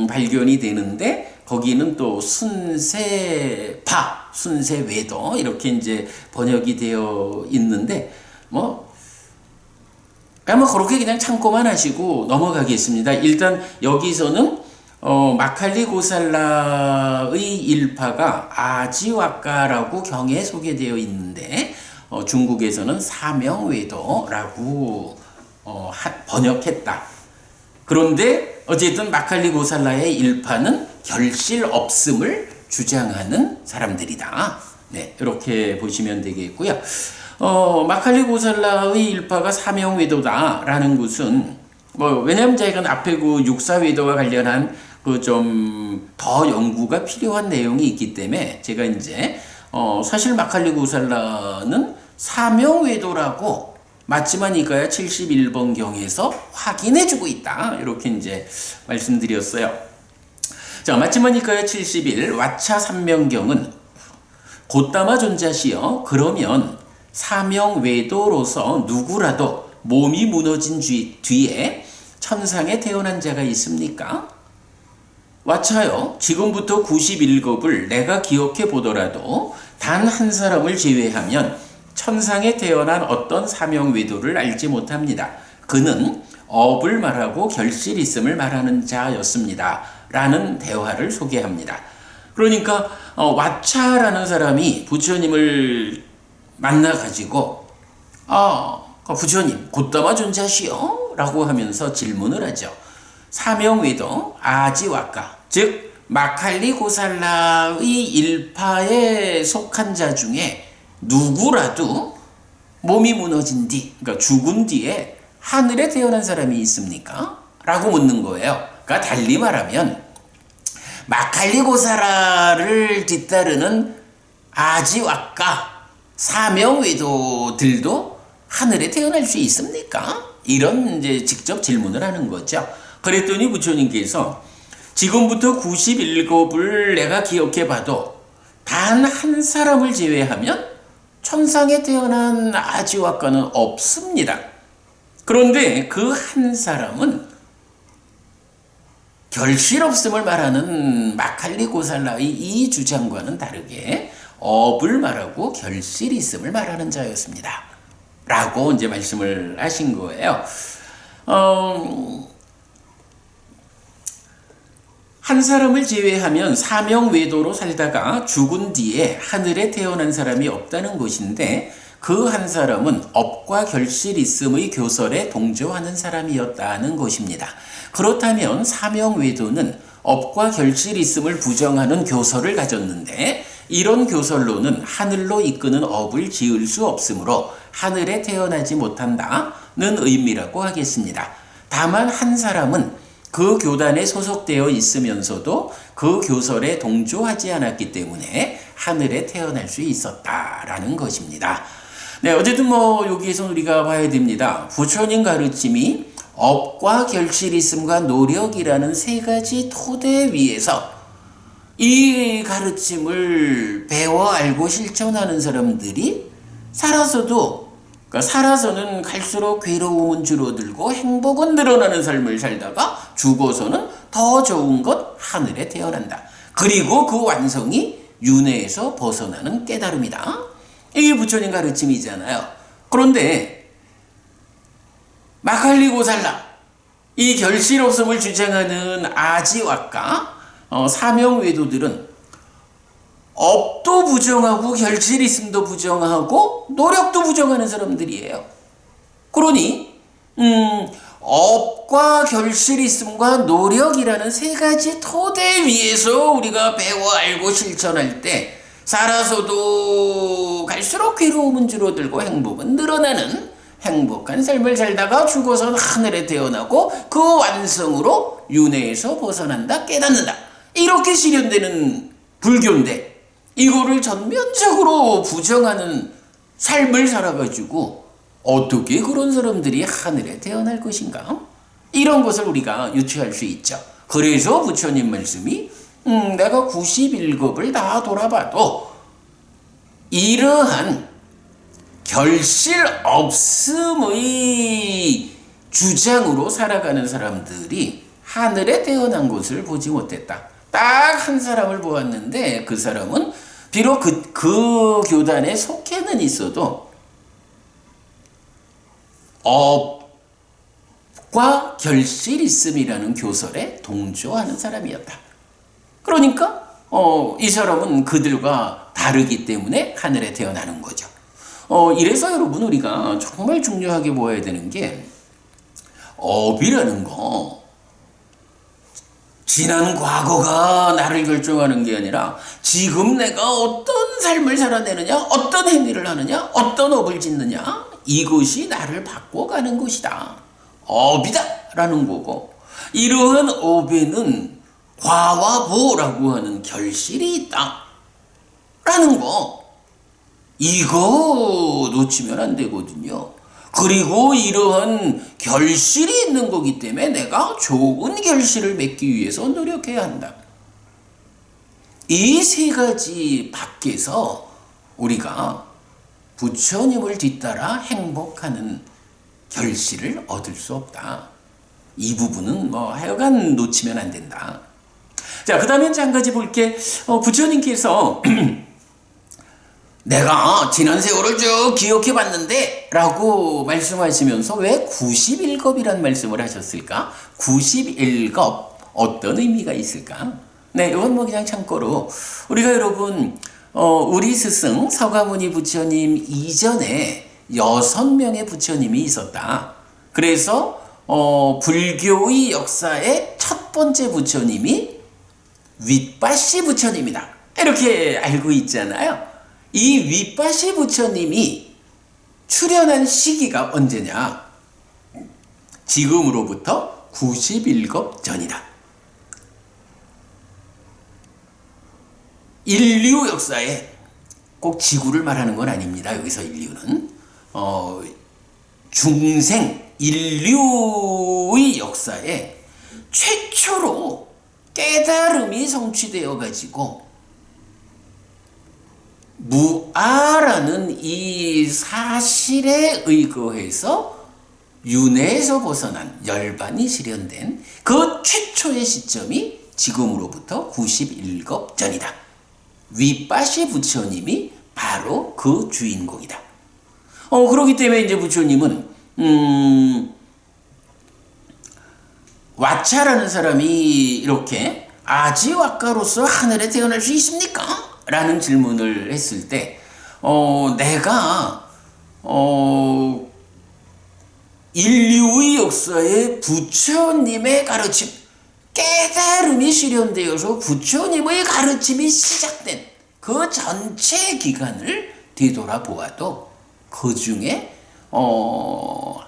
발견이 되는데 거기는 또 순세파, 순세외도 이렇게 이제 번역이 되어 있는데 그렇게 그냥 참고만 하시고 넘어가겠습니다. 일단 여기서는 마칼리 고살라의 일파가 아지와까라고 경에 소개되어 있는데 중국에서는 사명외도라고 번역했다. 그런데 어쨌든 마칼리 고살라의 일파는 결실 없음을 주장하는 사람들이다. 네, 이렇게 보시면 되겠고요. 마칼리 고살라의 일파가 사명외도다라는 것은 왜냐면 제가 앞에 육사외도와 관련한 좀 더 연구가 필요한 내용이 있기 때문에 제가 이제 사실 마칼리 고살라는 사명외도라고 마찌마니까야 71번 경에서 확인해주고 있다. 이렇게 이제 말씀드렸어요. 자, 마찌마니까야 71 와차 삼명경은 곧다마 존자시여 그러면 사명외도로서 누구라도 몸이 무너진 뒤에 천상에 태어난 자가 있습니까? 와차여 지금부터 91급을 내가 기억해 보더라도 단 한 사람을 제외하면 천상에 태어난 어떤 사명외도를 알지 못합니다. 그는 업을 말하고 결실 있음을 말하는 자였습니다. 라는 대화를 소개합니다. 그러니까 와차라는 사람이 부처님을 만나가지고 부처님 곧다마 존자시여 라고 하면서 질문을 하죠. 사명외도 아지와까 즉 마칼리 고살라의 일파에 속한 자 중에 누구라도 몸이 무너진 뒤 그러니까 죽은 뒤에 하늘에 태어난 사람이 있습니까? 라고 묻는 거예요. 그러니까 달리 말하면 마칼리 고살라를 뒤따르는 아지와까 사명외도들도 하늘에 태어날 수 있습니까? 이런 이제 직접 질문을 하는 거죠. 그랬더니 부처님께서 지금부터 91급을 내가 기억해 봐도 단 한 사람을 제외하면 천상에 태어난 아지와까는 없습니다. 그런데 그 한 사람은 결실 없음을 말하는 마칼리 고살라의 이 주장과는 다르게 업을 말하고 결실 있음을 말하는 자였습니다. 라고 이제 말씀을 하신 거예요. 한 사람을 제외하면 사명외도로 살다가 죽은 뒤에 하늘에 태어난 사람이 없다는 것인데 그 한 사람은 업과 결실 있음의 교설에 동조하는 사람이었다는 것입니다. 그렇다면 사명외도는 업과 결실 있음을 부정하는 교설을 가졌는데 이런 교설로는 하늘로 이끄는 업을 지을 수 없으므로 하늘에 태어나지 못한다는 의미라고 하겠습니다. 다만 한 사람은 그 교단에 소속되어 있으면서도 그 교설에 동조하지 않았기 때문에 하늘에 태어날 수 있었다라는 것입니다. 네, 어쨌든 여기에서 우리가 봐야 됩니다. 부처님 가르침이 업과 결실 있음과 노력이라는 세 가지 토대 위에서 이 가르침을 배워 알고 실천하는 사람들이 살아서는 갈수록 괴로움은 줄어들고 행복은 늘어나는 삶을 살다가 죽어서는 더 좋은 것 하늘에 태어난다. 그리고 그 완성이 윤회에서 벗어나는 깨달음이다. 이게 부처님 가르침이잖아요. 그런데 마칼리 고살라, 이 결실 없음을 주장하는 아지와까 사명 외도들은 업도 부정하고 결실 있음도 부정하고 노력도 부정하는 사람들이에요. 그러니 업과 결실 있음과 노력이라는 세 가지 토대 위에서 우리가 배워 알고 실천할 때 살아서도 갈수록 괴로움은 줄어들고 행복은 늘어나는 행복한 삶을 살다가 죽어서는 하늘에 태어나고 그 완성으로 윤회에서 벗어난다, 깨닫는다. 이렇게 실현되는 불교인데 이거를 전면적으로 부정하는 삶을 살아가지고 어떻게 그런 사람들이 하늘에 태어날 것인가? 이런 것을 우리가 유추할 수 있죠. 그래서 부처님 말씀이 내가 91급을 다 돌아봐도 이러한 결실 없음의 주장으로 살아가는 사람들이 하늘에 태어난 것을 보지 못했다. 딱 한 사람을 보았는데 그 사람은 비록 그 교단에 속해는 있어도 업과 결실 있음이라는 교설에 동조하는 사람이었다. 그러니까 이 사람은 그들과 다르기 때문에 하늘에 태어나는 거죠. 이래서 여러분 우리가 정말 중요하게 보아야 되는 게 업이라는 거 지난 과거가 나를 결정하는 게 아니라 지금 내가 어떤 삶을 살아내느냐, 어떤 행위를 하느냐, 어떤 업을 짓느냐, 이것이 나를 바꿔가는 것이다. 업이다 라는 거고, 이러한 업에는 과와 보라고 하는 결실이 있다 라는 거, 이거 놓치면 안 되거든요. 그리고 이러한 결실이 있는 거기 때문에 내가 좋은 결실을 맺기 위해서 노력해야 한다. 이 세 가지 밖에서 우리가 부처님을 뒤따라 행복하는 결실을 얻을 수 없다. 이 부분은 하여간 놓치면 안 된다. 자, 그 다음에 한 가지 볼게. 부처님께서 내가 지난 세월을 쭉 기억해 봤는데 라고 말씀하시면서 왜 91급이라는 말씀을 하셨을까? 91급 어떤 의미가 있을까? 네, 이건 그냥 참고로 우리가 여러분 우리 스승 서가모니 부처님 이전에 6명의 부처님이 있었다. 그래서 불교의 역사의 첫 번째 부처님이 윗바시 부처님이다. 이렇게 알고 있잖아요. 이 윗바시 부처님이 출현한 시기가 언제냐? 지금으로부터 91급 전이다. 인류 역사에 꼭 지구를 말하는 건 아닙니다. 여기서 인류는 중생 인류의 역사에 최초로 깨달음이 성취되어 가지고 무아라는 이 사실에 의거해서 윤회에서 벗어난 열반이 실현된 그 최초의 시점이 지금으로부터 91급 전이다. 윗바시 부처님이 바로 그 주인공이다. 그렇기 때문에 이제 부처님은 와차라는 사람이 이렇게 아지와까로서 하늘에 태어날 수 있습니까? 라는 질문을 했을 때 내가 인류의 역사에 부처님의 가르침, 깨달음이 실현되어서 부처님의 가르침이 시작된 그 전체 기간을 되돌아보아도 그 중에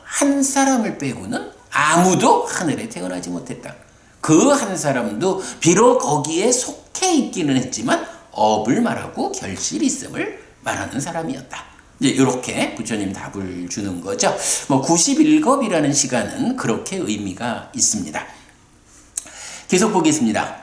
한 사람을 빼고는 아무도 하늘에 태어나지 못했다. 그 한 사람도 비록 거기에 속해 있기는 했지만 업을 말하고 결실이 있음을 말하는 사람이었다. 이제 이렇게 부처님 답을 주는 거죠. 91급이라는 시간은 그렇게 의미가 있습니다. 계속 보겠습니다.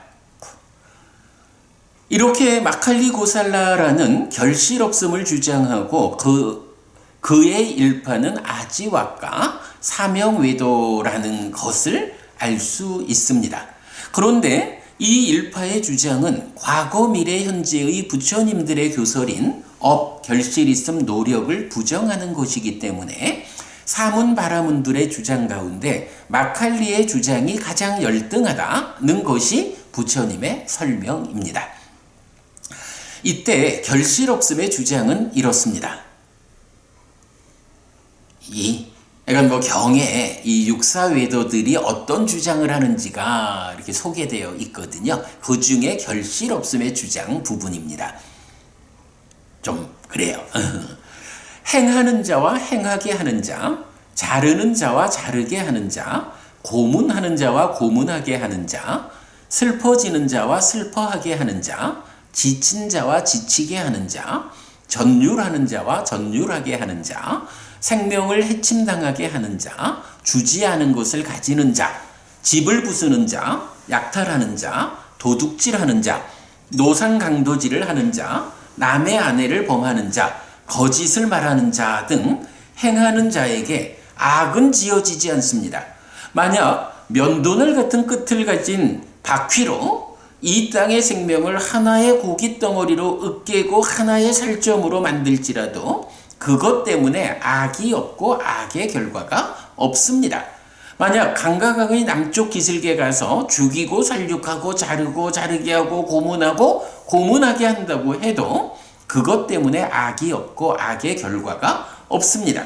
이렇게 마칼리 고살라라는 결실 없음을 주장하고 그 그의 일파는 아지와까 사명외도라는 것을 알 수 있습니다. 그런데 이 일파의 주장은 과거, 미래, 현재의 부처님들의 교설인 업, 결실 있음, 노력을 부정하는 것이기 때문에 사문 바라문들의 주장 가운데 마칼리의 주장이 가장 열등하다는 것이 부처님의 설명입니다. 이때 결실 없음의 주장은 이렇습니다. 그러니까 경에 이 육사외도들이 어떤 주장을 하는지가 이렇게 소개되어 있거든요. 그 중에 결실 없음의 주장 부분입니다. 좀 그래요. 행하는 자와 행하게 하는 자, 자르는 자와 자르게 하는 자, 고문하는 자와 고문하게 하는 자, 슬퍼지는 자와 슬퍼하게 하는 자, 지친 자와 지치게 하는 자, 전율하는 자와 전율하게 하는 자, 생명을 해침당하게 하는 자, 주지 않은 것을 가지는 자, 집을 부수는 자, 약탈하는 자, 도둑질하는 자, 노상강도질을 하는 자, 남의 아내를 범하는 자, 거짓을 말하는 자 등 행하는 자에게 악은 지어지지 않습니다. 만약 면도날 같은 끝을 가진 바퀴로 이 땅의 생명을 하나의 고기 덩어리로 으깨고 하나의 살점으로 만들지라도 그것 때문에 악이 없고 악의 결과가 없습니다. 만약 강가강의 남쪽 기슭에 가서 죽이고 살육하고 자르고 자르게 하고 고문하고 고문하게 한다고 해도 그것 때문에 악이 없고 악의 결과가 없습니다.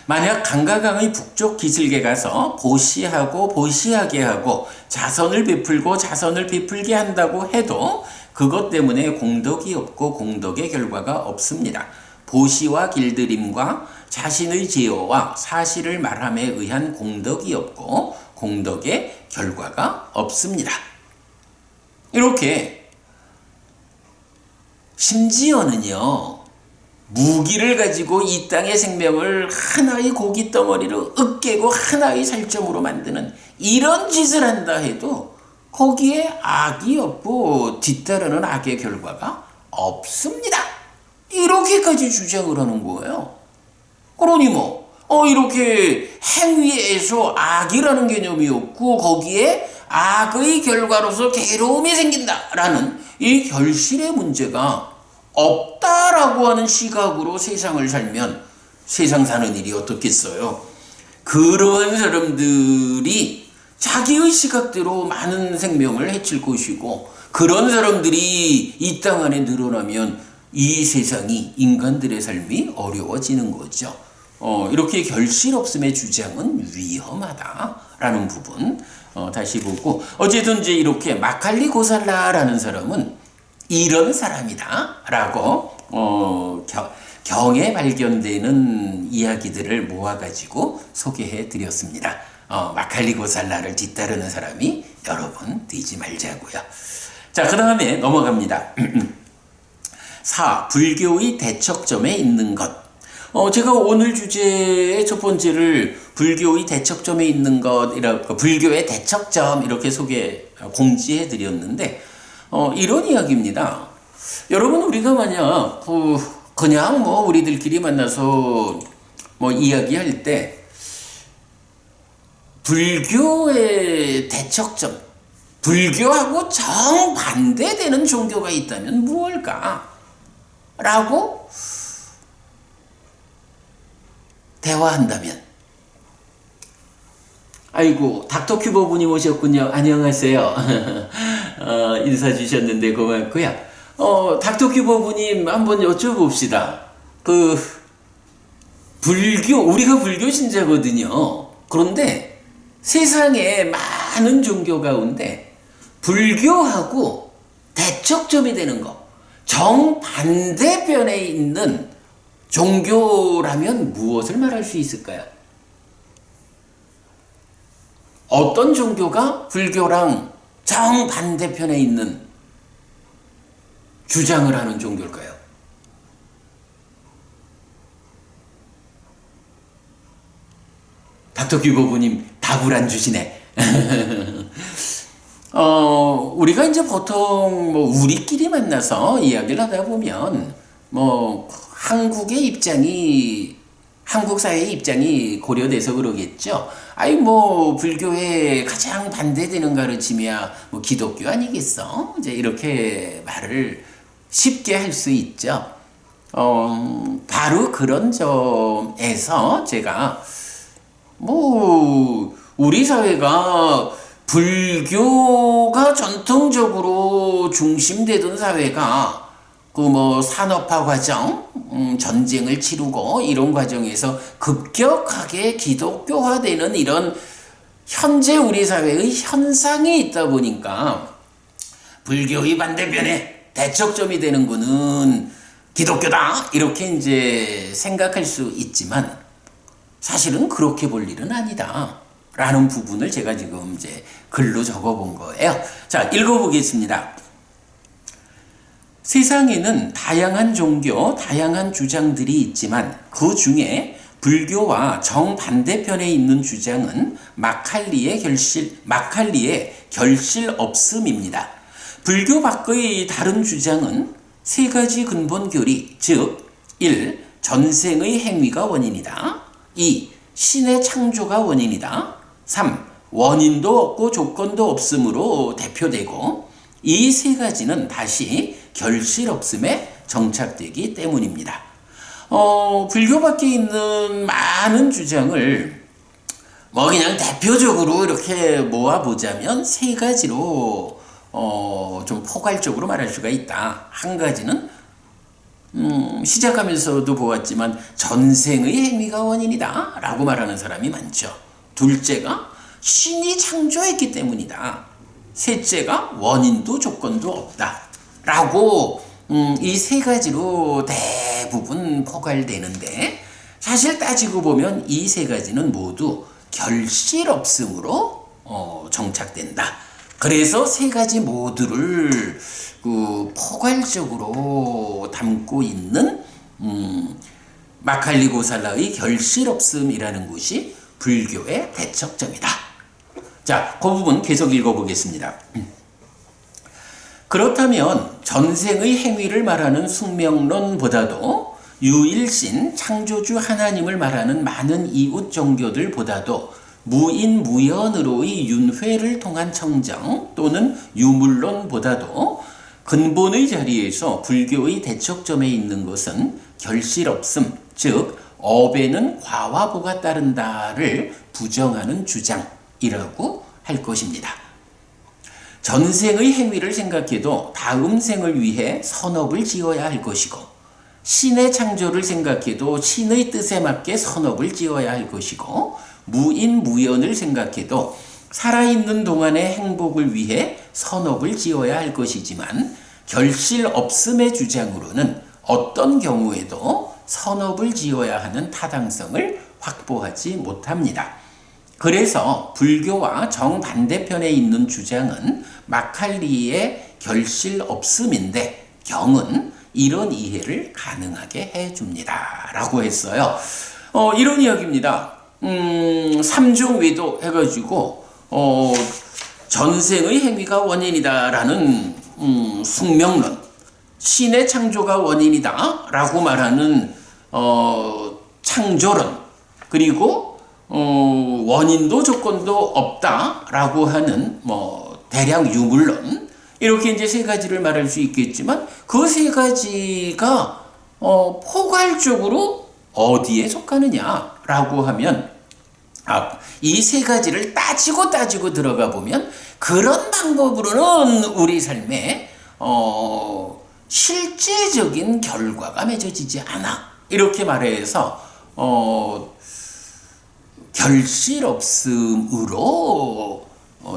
만약 강가강의 북쪽 기슭에 가서 보시하고 보시하게 하고 자선을 베풀고 자선을 베풀게 한다고 해도 그것 때문에 공덕이 없고 공덕의 결과가 없습니다. 보시와 길들임과 자신의 제어와 사실을 말함에 의한 공덕이 없고 공덕의 결과가 없습니다. 이렇게 심지어는요, 무기를 가지고 이 땅의 생명을 하나의 고기 덩어리로 으깨고 하나의 살점으로 만드는 이런 짓을 한다 해도 거기에 악이 없고 뒤따르는 악의 결과가 없습니다. 이렇게까지 주장을 하는 거예요. 그러니 이렇게 행위에서 악이라는 개념이 없고 거기에 악의 결과로서 괴로움이 생긴다라는 이 결실의 문제가 없다라고 하는 시각으로 세상을 살면 세상 사는 일이 어떻겠어요? 그러한 사람들이 자기의 시각대로 많은 생명을 해칠 것이고 그런 사람들이 이 땅 안에 늘어나면 이 세상이 인간들의 삶이 어려워지는 거죠. 이렇게 결실 없음의 주장은 위험하다라는 부분 다시 보고 어쨌든 이제 이렇게 마칼리 고살라라는 사람은 이런 사람이다라고 경에 발견되는 이야기들을 모아가지고 소개해 드렸습니다. 마칼리 고살라를 뒤따르는 사람이 여러분 되지 말자고요. 자, 그 다음에 넘어갑니다. 4. 불교의 대척점에 있는 것. 제가 오늘 주제의 첫 번째를 불교의 대척점에 있는 것이라고 불교의 대척점 이렇게 공지해 드렸는데 이런 이야기입니다. 여러분 우리가 만약 그냥 우리들끼리 만나서 이야기할 때 불교의 대척점, 불교하고 정반대되는 종교가 있다면 무엇일까? 라고 대화한다면 아이고 닥터큐버분이 오셨군요. 안녕하세요. 인사 주셨는데 고맙고요. 닥터큐버분님 한번 여쭤봅시다. 우리가 불교 신자거든요. 그런데 세상에 많은 종교 가운데 불교하고 대척점이 되는 거, 정반대편에 있는 종교라면 무엇을 말할 수 있을까요? 어떤 종교가 불교랑 정반대편에 있는 주장을 하는 종교일까요? 닥터큐버부님 답을 안 주시네. 우리가 이제 보통 우리끼리 만나서 이야기를 하다 보면 한국 사회의 입장이 고려돼서 그러겠죠. 아이 뭐 불교에 가장 반대되는 가르침이야 뭐 기독교 아니겠어? 이제 이렇게 말을 쉽게 할 수 있죠. 바로 그런 점에서 제가 뭐 우리 사회가 불교가 전통적으로 중심되던 사회가 그 뭐 산업화 과정, 전쟁을 치르고 이런 과정에서 급격하게 기독교화되는 이런 현재 우리 사회의 현상이 있다 보니까 불교의 반대편에 대척점이 되는 거는 기독교다 이렇게 이제 생각할 수 있지만 사실은 그렇게 볼 일은 아니다 라는 부분을 제가 지금 이제 글로 적어 본 거예요. 자, 읽어보겠습니다. 세상에는 다양한 종교, 다양한 주장들이 있지만 그 중에 불교와 정반대편에 있는 주장은 마칼리의 결실 없음입니다. 불교 밖의 다른 주장은 세 가지 근본 교리, 즉 1. 전생의 행위가 원인이다. 2. 신의 창조가 원인이다. 3. 원인도 없고 조건도 없으므로 대표되고 이 세 가지는 다시 결실 없음에 정착되기 때문입니다. 불교 밖에 있는 많은 주장을 뭐 그냥 대표적으로 이렇게 모아보자면 세 가지로 좀 포괄적으로 말할 수가 있다. 한 가지는 시작하면서도 보았지만 전생의 행위가 원인이다 라고 말하는 사람이 많죠. 둘째가 신이 창조했기 때문이다. 셋째가 원인도 조건도 없다 라고 이 세 가지로 대부분 포괄되는데 사실 따지고 보면 이 세 가지는 모두 결실 없음으로 정착된다. 그래서 세 가지 모두를 포괄적으로 담고 있는 마칼리 고살라의 결실 없음이라는 것이 불교의 대척점이다. 자, 그 부분 계속 읽어보겠습니다. 그렇다면 전생의 행위를 말하는 숙명론보다도 유일신 창조주 하나님을 말하는 많은 이웃 종교들보다도 무인무연으로의 윤회를 통한 청정 또는 유물론보다도 근본의 자리에서 불교의 대척점에 있는 것은 결실 없음, 즉 업에는 과와 보가 따른다를 부정하는 주장이라고 할 것입니다. 전생의 행위를 생각해도 다음 생을 위해 선업을 지어야 할 것이고 신의 창조를 생각해도 신의 뜻에 맞게 선업을 지어야 할 것이고 무인무연을 생각해도 살아있는 동안의 행복을 위해 선업을 지어야 할 것이지만 결실 없음의 주장으로는 어떤 경우에도 선업을 지어야 하는 타당성을 확보하지 못합니다. 그래서 불교와 정반대편에 있는 주장은 마칼리의 결실 없음인데 경은 이런 이해를 가능하게 해줍니다. 라고 했어요. 이런 이야기입니다. 삼종외도 해가지고 전생의 행위가 원인이다라는 숙명론, 신의 창조가 원인이다 라고 말하는 창조론, 그리고 원인도 조건도 없다라고 하는 대량 유물론, 이렇게 이제 세 가지를 말할 수 있겠지만 그 세 가지가 포괄적으로 어디에 속하느냐라고 하면 이 세 가지를 따지고 들어가 보면 그런 방법으로는 우리 삶에 실제적인 결과가 맺어지지 않아. 이렇게 말해서 결실 없음으로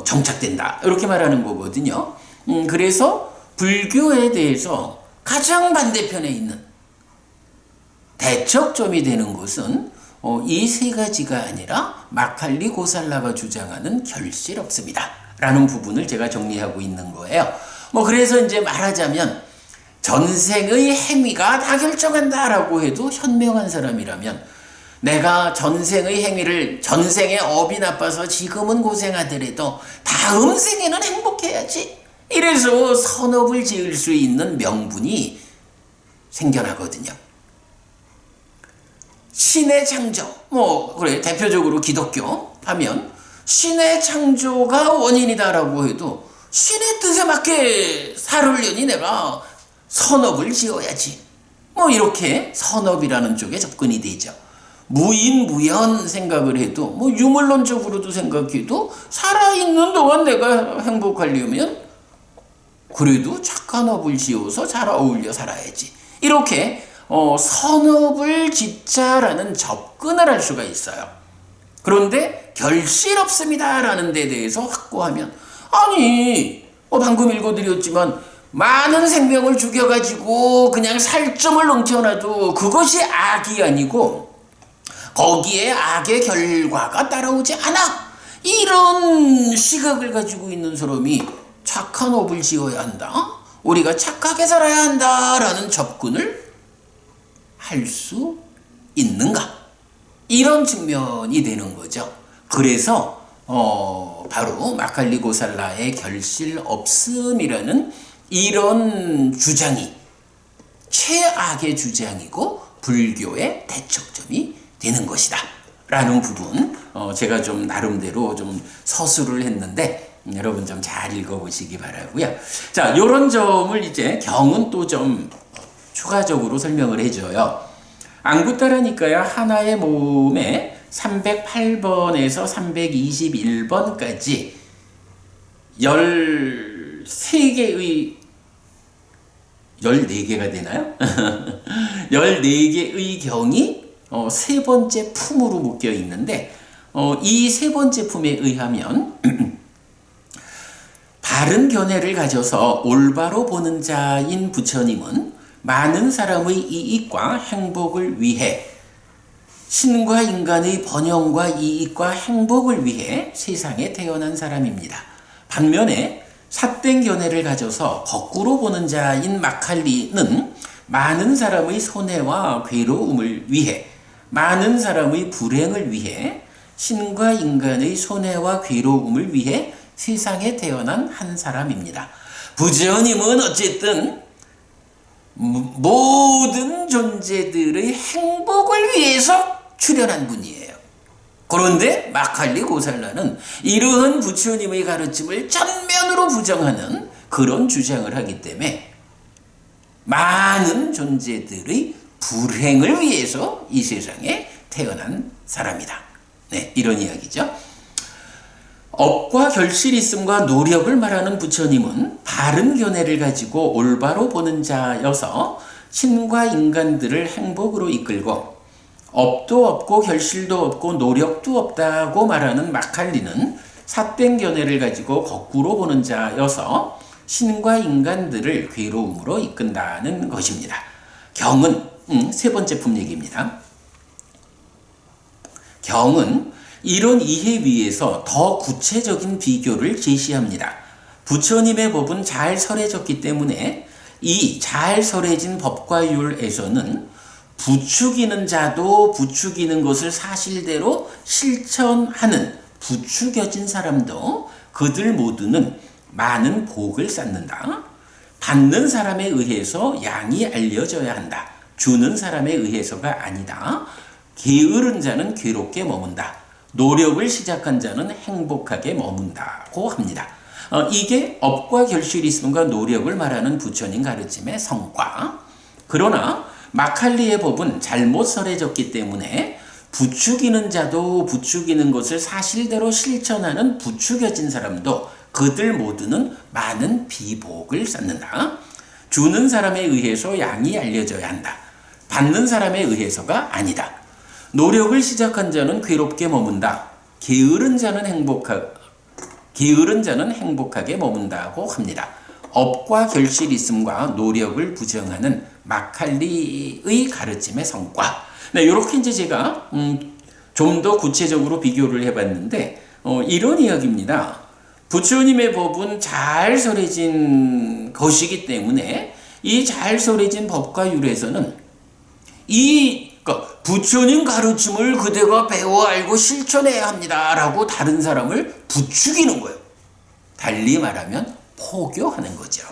정착된다. 이렇게 말하는 거거든요. 그래서 불교에 대해서 가장 반대편에 있는 대척점이 되는 것은 이 세 가지가 아니라 마칼리 고살라가 주장하는 결실 없습니다. 라는 부분을 제가 정리하고 있는 거예요. 그래서 이제 말하자면 전생의 행위가 다 결정한다라고 해도 현명한 사람이라면 내가 전생의 행위를 전생에 업이 나빠서 지금은 고생하더라도 다음 생에는 행복해야지. 이래서 선업을 지을 수 있는 명분이 생겨나거든요. 신의 창조, 그래, 대표적으로 기독교 하면 신의 창조가 원인이다라고 해도 신의 뜻에 맞게 살으려니 내가 선업을 지어야지. 이렇게 선업이라는 쪽에 접근이 되죠. 무인무연 생각을 해도, 유물론적으로도 생각해도 살아있는 동안 내가 행복하려면 그래도 착한 업을 지어서 잘 어울려 살아야지. 이렇게 선업을 짓자라는 접근을 할 수가 있어요. 그런데 결실 없습니다라는 데 대해서 확고하면, 아니 방금 읽어드렸지만 많은 생명을 죽여가지고 그냥 살점을 넘겨놔도 그것이 악이 아니고 거기에 악의 결과가 따라오지 않아. 이런 시각을 가지고 있는 사람이 착한 업을 지어야 한다, 우리가 착하게 살아야 한다라는 접근을 할 수 있는가? 이런 측면이 되는 거죠. 그래서 바로 마칼리 고살라의 결실 없음이라는 이런 주장이 최악의 주장이고 불교의 대척점이 되는 것이다 라는 부분, 제가 좀 나름대로 좀 서술을 했는데 여러분 좀 잘 읽어보시기 바라고요. 자, 요런 점을 이제 경은 또 좀 추가적으로 설명을 해줘요. 앙구타라니까요, 하나의 몸에 308번에서 321번까지 13개의 14개가 되나요? 14개의 경이 세 번째 품으로 묶여 있는데, 이 세 번째 품에 의하면 바른 견해를 가져서 올바로 보는 자인 부처님은 많은 사람의 이익과 행복을 위해, 신과 인간의 번영과 이익과 행복을 위해 세상에 태어난 사람입니다. 반면에 삿된 견해를 가져서 거꾸로 보는 자인 마칼리는 많은 사람의 손해와 괴로움을 위해, 많은 사람의 불행을 위해, 신과 인간의 손해와 괴로움을 위해 세상에 태어난 한 사람입니다. 부처님은 어쨌든 모든 존재들의 행복을 위해서 출현한 분이에요. 그런데 마칼리 고살라는 이러한 부처님의 가르침을 전면으로 부정하는 그런 주장을 하기 때문에 많은 존재들의 불행을 위해서 이 세상에 태어난 사람이다. 네, 이런 이야기죠. 업과 결실이 있음과 노력을 말하는 부처님은 바른 견해를 가지고 올바로 보는 자여서 신과 인간들을 행복으로 이끌고, 업도 없고 결실도 없고 노력도 없다고 말하는 마칼리는 삿된 견해를 가지고 거꾸로 보는 자여서 신과 인간들을 괴로움으로 이끈다는 것입니다. 경은 세 번째 품 얘기입니다. 경은 이런 이해 위에서 더 구체적인 비교를 제시합니다. 부처님의 법은 잘 설해졌기 때문에 이 잘 설해진 법과 율에서는 부추기는 자도 부추기는 것을 사실대로 실천하는 부추겨진 사람도 그들 모두는 많은 복을 쌓는다. 받는 사람에 의해서 양이 알려져야 한다. 주는 사람에 의해서가 아니다. 게으른 자는 괴롭게 머문다. 노력을 시작한 자는 행복하게 머문다고 합니다. 이게 업과 결실이 있음과 노력을 말하는 부처님 가르침의 성과. 그러나 마칼리의 법은 잘못 설해졌기 때문에 부추기는 자도 부추기는 것을 사실대로 실천하는 부추겨진 사람도 그들 모두는 많은 비복을 쌓는다. 주는 사람에 의해서 양이 알려져야 한다. 받는 사람에 의해서가 아니다. 노력을 시작한 자는 괴롭게 머문다. 게으른 자는 행복하게 머문다고 합니다. 업과 결실이 있음과 노력을 부정하는 마칼리의 가르침의 성과. 네, 이렇게 이제 제가 좀 더 구체적으로 비교를 해봤는데 이런 이야기입니다. 부처님의 법은 잘 설해진 것이기 때문에 이 잘 설해진 법과 율에서는 그러니까 부처님 가르침을 그대가 배워 알고 실천해야 합니다라고 다른 사람을 부추기는 거예요. 달리 말하면 포교하는 거죠.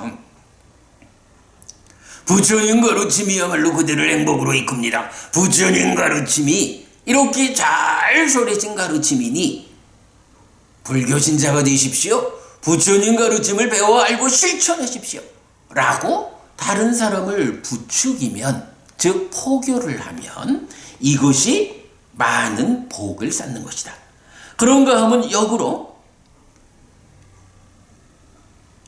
부처님 가르침이야말로 그대를 행복으로 이끕니다. 부처님 가르침이 이렇게 잘 소개진 가르침이니 불교 신자가 되십시오. 부처님 가르침을 배워 알고 실천하십시오. 라고 다른 사람을 부추기면, 즉 포교를 하면 이것이 많은 복을 쌓는 것이다. 그런가 하면 역으로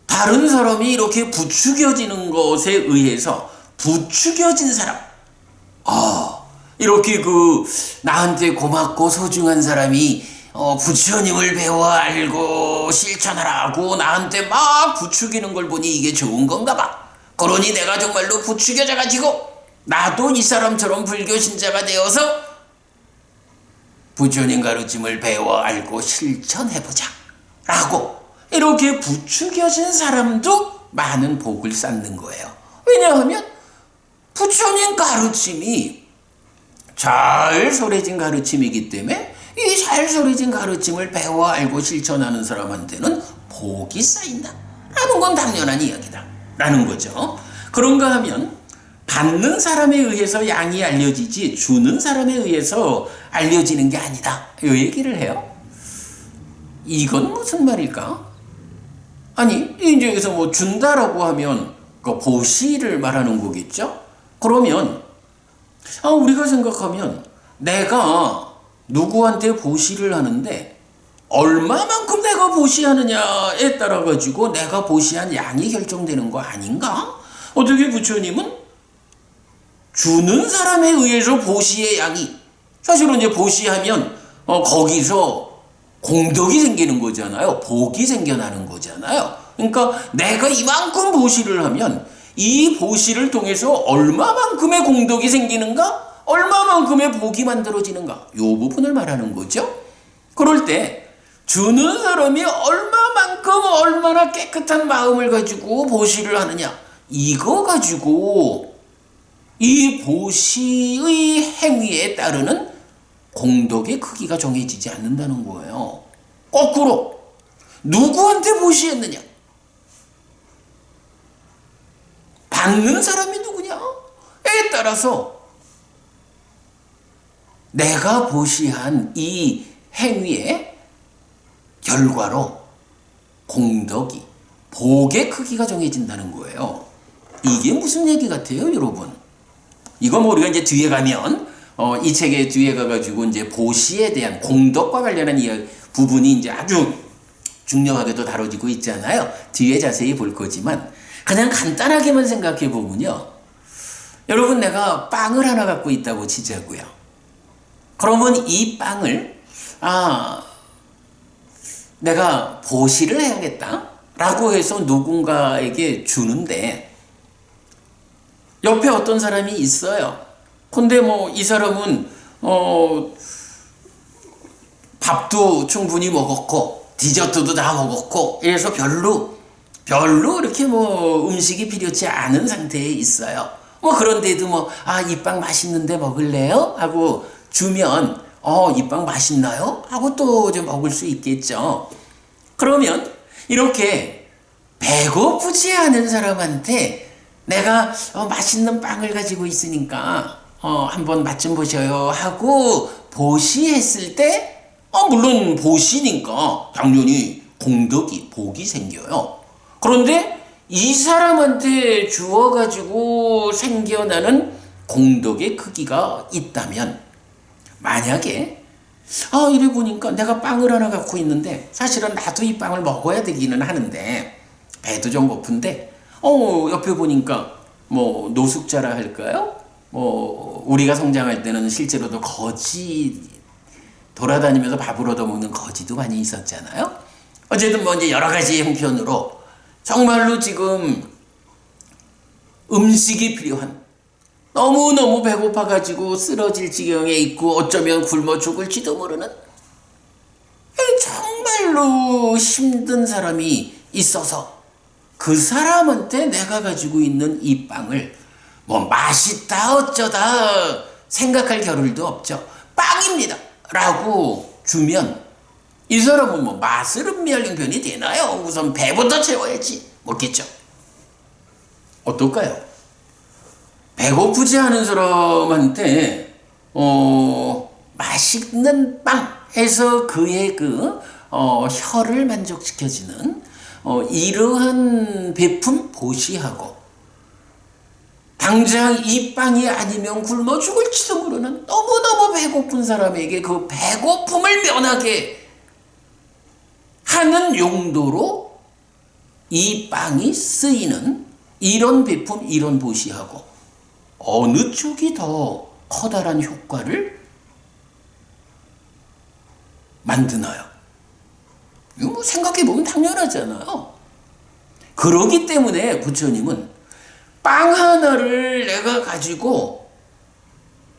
다른 사람이 이렇게 부추겨지는 것에 의해서 부추겨진 사람, 이렇게 나한테 고맙고 소중한 사람이 부처님을 배워 알고 실천하라고 나한테 막 부추기는 걸 보니 이게 좋은 건가 봐. 그러니 내가 정말로 부추겨져가지고 나도 이 사람처럼 불교 신자가 되어서 부처님 가르침을 배워 알고 실천해보자 라고 이렇게 부추겨진 사람도 많은 복을 쌓는 거예요. 왜냐하면 부처님 가르침이 잘 소개진 가르침이기 때문에 이 잘 소개진 가르침을 배워 알고 실천하는 사람한테는 복이 쌓인다 라는 건 당연한 이야기다 라는 거죠. 그런가 하면 받는 사람에 의해서 양이 알려지지 주는 사람에 의해서 알려지는 게 아니다, 이 얘기를 해요. 이건 무슨 말일까? 아니 이제 여기서 준다라고 하면 그 보시를 말하는 거겠죠. 그러면 우리가 생각하면 내가 누구한테 보시를 하는데 얼마만큼 내가 보시하느냐에 따라 가지고 내가 보시한 양이 결정되는 거 아닌가? 어떻게 부처님은 주는 사람에 의해서 보시의 양이, 사실은 이제 보시하면 거기서 공덕이 생기는 거잖아요. 복이 생겨나는 거잖아요. 그러니까 내가 이만큼 보시를 하면 이 보시를 통해서 얼마만큼의 공덕이 생기는가? 얼마만큼의 복이 만들어지는가? 이 부분을 말하는 거죠. 그럴 때 주는 사람이 얼마나 깨끗한 마음을 가지고 보시를 하느냐, 이거 가지고 이 보시의 행위에 따르는 공덕의 크기가 정해지지 않는다는 거예요. 거꾸로 누구한테 보시했느냐, 받는 사람이 누구냐에 따라서 내가 보시한 이 행위의 결과로 공덕이, 복의 크기가 정해진다는 거예요. 이게 무슨 얘기 같아요, 여러분? 이거 우리가 이제 뒤에 가면 이 책의 뒤에 가가지고 이제 보시에 대한 공덕과 관련한 부분이 이제 아주 중요하게도 다뤄지고 있잖아요. 뒤에 자세히 볼 거지만 그냥 간단하게만 생각해 보면요. 여러분, 내가 빵을 하나 갖고 있다고 치자고요. 그러면 이 빵을 내가 보시를 해야겠다라고 해서 누군가에게 주는데 옆에 어떤 사람이 있어요. 근데 이 사람은 밥도 충분히 먹었고 디저트도 다 먹었고 그래서 별로 이렇게 음식이 필요치 않은 상태에 있어요. 그런데도 이 빵 맛있는데 먹을래요? 하고 주면 이 빵 맛있나요? 하고 또 좀 먹을 수 있겠죠. 그러면 이렇게 배고프지 않은 사람한테 내가 맛있는 빵을 가지고 있으니까 한번 맛 좀 보셔요 하고 보시했을 때 물론 보시니까 당연히 공덕이, 복이 생겨요. 그런데 이 사람한테 주어가지고 생겨나는 공덕의 크기가 있다면, 만약에 이래 보니까 내가 빵을 하나 갖고 있는데 사실은 나도 이 빵을 먹어야 되기는 하는데 배도 좀 고픈데 옆에 보니까 노숙자라 할까요? 우리가 성장할 때는 실제로도 거지 돌아다니면서 밥을 얻어먹는 거지도 많이 있었잖아요. 어쨌든 이제 여러 가지 형편으로 정말로 지금 음식이 필요한, 너무너무 배고파가지고 쓰러질 지경에 있고 어쩌면 굶어 죽을지도 모르는 정말로 힘든 사람이 있어서 그 사람한테 내가 가지고 있는 이 빵을 맛있다 어쩌다 생각할 겨를도 없죠. 빵입니다 라고 주면 이 사람은 맛을 음미할 형편이 되나요? 우선 배부터 채워야지. 먹겠죠. 어떨까요? 배고프지 않은 사람한테 맛있는 빵 해서 그의 혀를 만족시켜주는 이러한 베품 보시하고, 당장 이 빵이 아니면 굶어 죽을지도 모르는 너무너무 배고픈 사람에게 그 배고픔을 면하게 하는 용도로 이 빵이 쓰이는 이런 베품, 이런 보시하고 어느 쪽이 더 커다란 효과를 만드나요? 이거 뭐 생각해보면 당연하잖아요. 그러기 때문에 부처님은 빵 하나를 내가 가지고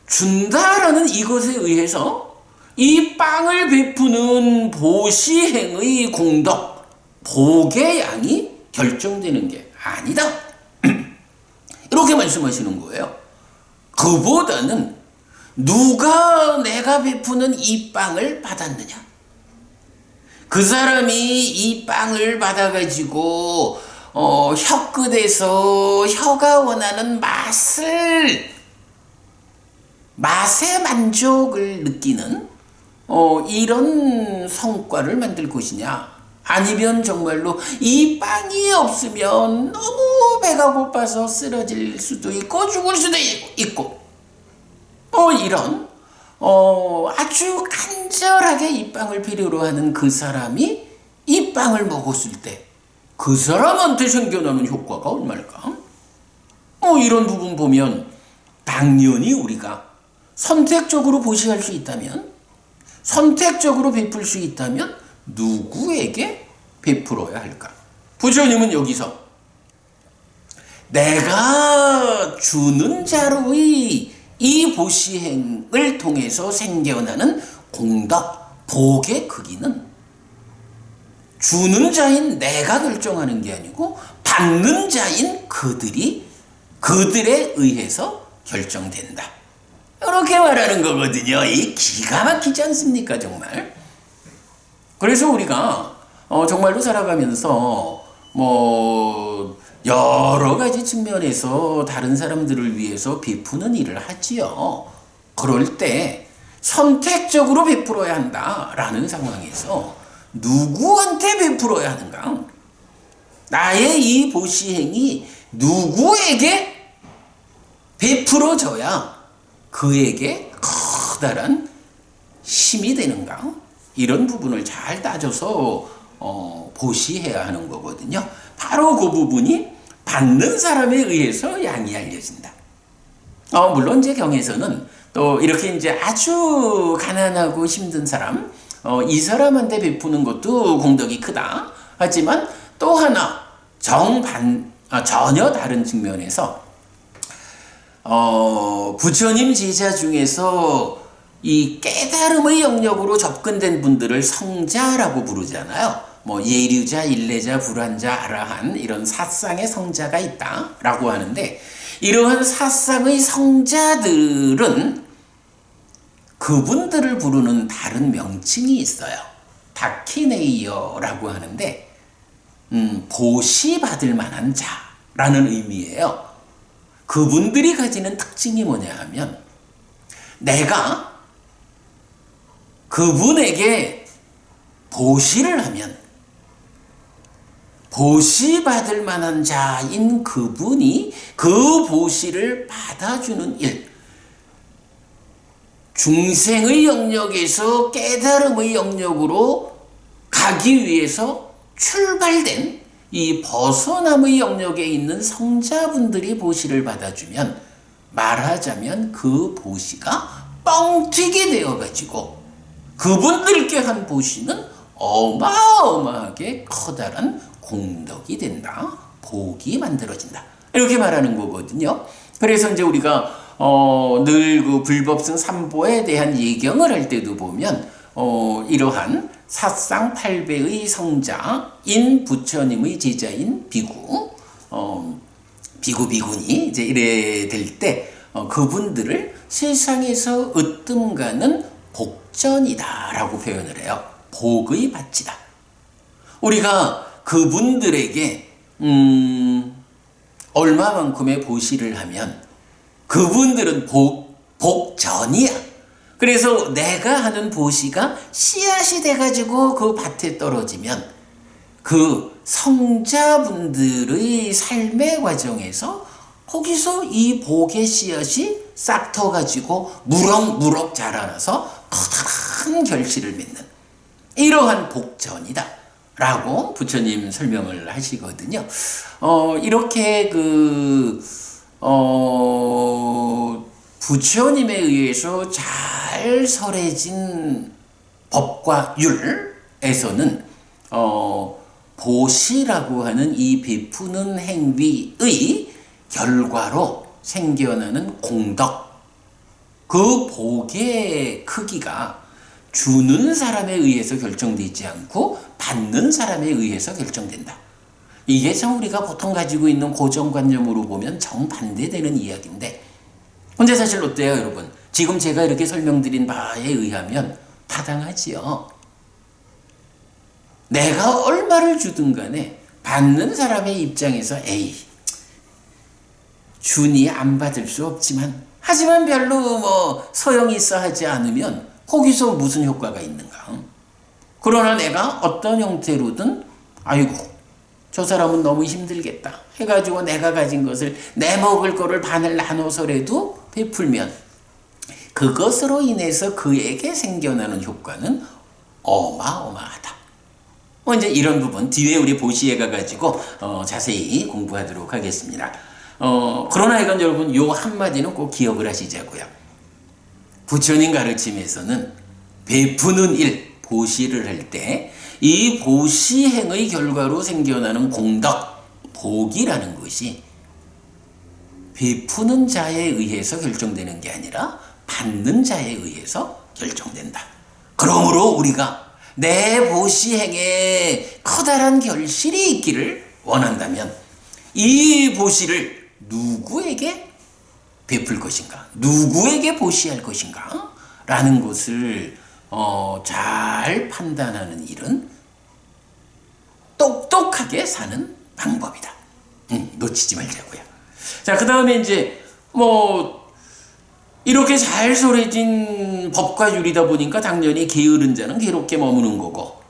준다라는 이것에 의해서 이 빵을 베푸는 보시행의 공덕, 복의 양이 결정되는 게 아니다. 이렇게 말씀하시는 거예요. 그보다는 누가 내가 베푸는 이 빵을 받았느냐, 그 사람이 이 빵을 받아가지고 혀끝에서 혀가 원하는 맛의 만족을 느끼는 이런 성과를 만들 것이냐, 아니면 정말로 이 빵이 없으면 너무 배가 고파서 쓰러질 수도 있고 죽을 수도 있고 이런 아주 간절하게 이 빵을 필요로 하는 그 사람이 이 빵을 먹었을 때 그 사람한테 생겨나는 효과가 얼마일까? 이런 부분 보면 당연히 우리가 선택적으로 보시할 수 있다면, 선택적으로 베풀 수 있다면 누구에게 베풀어야 할까? 부처님은 여기서 내가 주는 자로의 이 보시행을 통해서 생겨나는 공덕, 복의 크기는 주는 자인 내가 결정하는 게 아니고 받는 자인 그들에 의해서 결정된다, 이렇게 말하는 거거든요. 이 기가 막히지 않습니까, 정말? 그래서 우리가 정말로 살아가면서 여러 가지 측면에서 다른 사람들을 위해서 베푸는 일을 하지요. 그럴 때 선택적으로 베풀어야 한다라는 상황에서 누구한테 베풀어야 하는가? 나의 이 보시행이 누구에게 베풀어져야 그에게 커다란 힘이 되는가? 이런 부분을 잘 따져서 보시해야 하는 거거든요. 바로 그 부분이 받는 사람에 의해서 양이 알려진다. 물론 제 경에서는 또 이렇게 이제 아주 가난하고 힘든 사람, 이 사람한테 베푸는 것도 공덕이 크다. 하지만 또 하나 전혀 다른 측면에서 부처님 제자 중에서 이 깨달음의 영역으로 접근된 분들을 성자라고 부르잖아요. 예류자, 일레자, 불환자, 아라한 이런 사상의 성자가 있다라고 하는데, 이러한 사상의 성자들은 그분들을 부르는 다른 명칭이 있어요. 다키네이어라고 하는데 보시 받을 만한 자라는 의미예요. 그분들이 가지는 특징이 뭐냐 하면, 내가 그분에게 보시를 하면 보시 받을 만한 자인 그분이 그 보시를 받아주는 일, 중생의 영역에서 깨달음의 영역으로 가기 위해서 출발된 이 벗어남의 영역에 있는 성자분들이 보시를 받아주면, 말하자면 그 보시가 뻥튀기 되어가지고 그분들께 한 보시는 어마어마하게 커다란 공덕이 된다, 복이 만들어진다, 이렇게 말하는 거거든요. 그래서 이제 우리가 늘 그 불법승 삼보에 대한 예경을 할 때도 보면 이러한 사상 8배의 성자인 부처님의 제자인 비구니 이제 이래 될 때 그분들을 세상에서 으뜸가는 복전이다라고 표현을 해요. 복의 밭이다. 우리가 그분들에게 얼마만큼의 보시를 하면 그분들은 복전이야. 그래서 내가 하는 보시가 씨앗이 돼가지고 그 밭에 떨어지면 그 성자분들의 삶의 과정에서 거기서 이 복의 씨앗이 싹 터가지고 무럭무럭 자라나서 커다란 결실을 맺는 이러한 복전이다 라고 부처님 설명을 하시거든요. 이렇게 부처님에 의해서 잘 설해진 법과 율에서는 보시라고 하는 이 베푸는 행위의 결과로 생겨나는 공덕, 그 복의 크기가 주는 사람에 의해서 결정되지 않고 받는 사람에 의해서 결정된다. 이게 참 우리가 보통 가지고 있는 고정관념으로 보면 정반대되는 이야기인데, 근데 사실 어때요, 여러분? 지금 제가 이렇게 설명드린 바에 의하면 타당하지요. 내가 얼마를 주든 간에 받는 사람의 입장에서 에이, 주니 안 받을 수 없지만 하지만 별로 소용이 있어 하지 않으면 거기서 무슨 효과가 있는가? 그러나 내가 어떤 형태로든 아이고 저 사람은 너무 힘들겠다 해가지고 내가 가진 것을 내 먹을 거를 반을 나눠서라도 베풀면 그것으로 인해서 그에게 생겨나는 효과는 어마어마하다. 이제 이런 부분 뒤에 우리 보시에 가가지고 자세히 공부하도록 하겠습니다. 그러나 이건 여러분 요 한마디는 꼭 기억을 하시자고요. 부처님 가르침에서는 베푸는 일, 보시를 할 때 이 보시행의 결과로 생겨나는 공덕, 복이라는 것이 베푸는 자에 의해서 결정되는 게 아니라 받는 자에 의해서 결정된다. 그러므로 우리가 내 보시행에 커다란 결실이 있기를 원한다면 이 보시를 누구에게 베풀 것인가? 누구에게 보시할 것인가? 라는 것을 잘 판단하는 일은 똑똑하게 사는 방법이다. 놓치지 말자고요. 자, 그 다음에 이제 이렇게 잘 설해진 법과 율이다 보니까 당연히 게으른 자는 괴롭게 머무는 거고,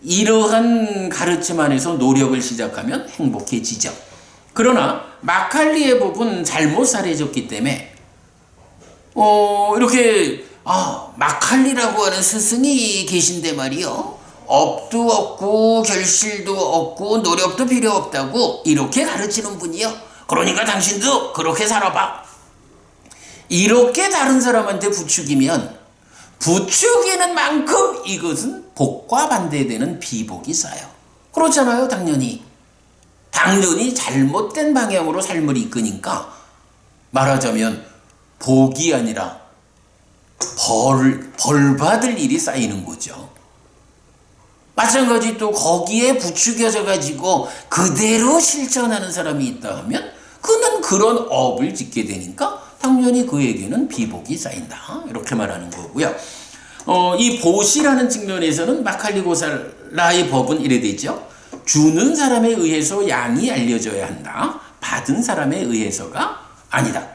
이러한 가르침 안에서 노력을 시작하면 행복해지죠. 그러나 마칼리의 법은 잘못 설해졌기 때문에 이렇게 마칼리라고 하는 스승이 계신데 말이요, 업도 없고 결실도 없고 노력도 필요 없다고 이렇게 가르치는 분이요. 그러니까 당신도 그렇게 살아봐. 이렇게 다른 사람한테 부추기면 부추기는 만큼 이것은 복과 반대되는 비복이 쌓여. 그렇잖아요. 당연히 잘못된 방향으로 삶을 이끄니까 말하자면 복이 아니라 벌 받을 일이 쌓이는 거죠. 마찬가지 또 거기에 부추겨져 가지고 그대로 실천하는 사람이 있다 하면 그는 그런 업을 짓게 되니까 당연히 그에게는 비복이 쌓인다. 이렇게 말하는 거고요. 이 보시라는 측면에서는 마칼리 고살라의 법은 이래 되죠. 주는 사람에 의해서 양이 알려져야 한다. 받은 사람에 의해서가 아니다.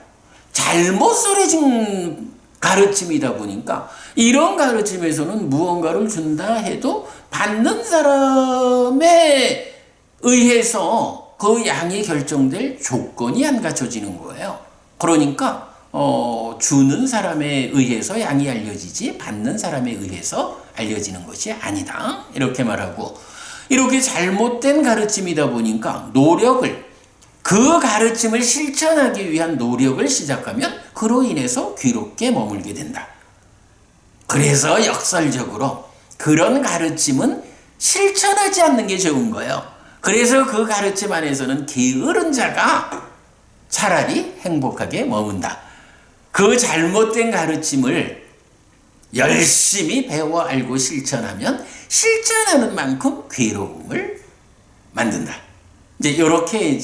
잘못 설해진 가르침이다 보니까 이런 가르침에서는 무언가를 준다 해도 받는 사람에 의해서 그 양이 결정될 조건이 안 갖춰지는 거예요. 그러니까 주는 사람에 의해서 양이 알려지지 받는 사람에 의해서 알려지는 것이 아니다. 이렇게 말하고, 이렇게 잘못된 가르침이다 보니까 그 가르침을 실천하기 위한 노력을 시작하면 그로 인해서 괴롭게 머물게 된다. 그래서 역설적으로 그런 가르침은 실천하지 않는 게 좋은 거예요. 그래서 그 가르침 안에서는 게으른 자가 차라리 행복하게 머문다. 그 잘못된 가르침을 열심히 배워 알고 실천하면 실천하는 만큼 괴로움을 만든다. 이제 이렇게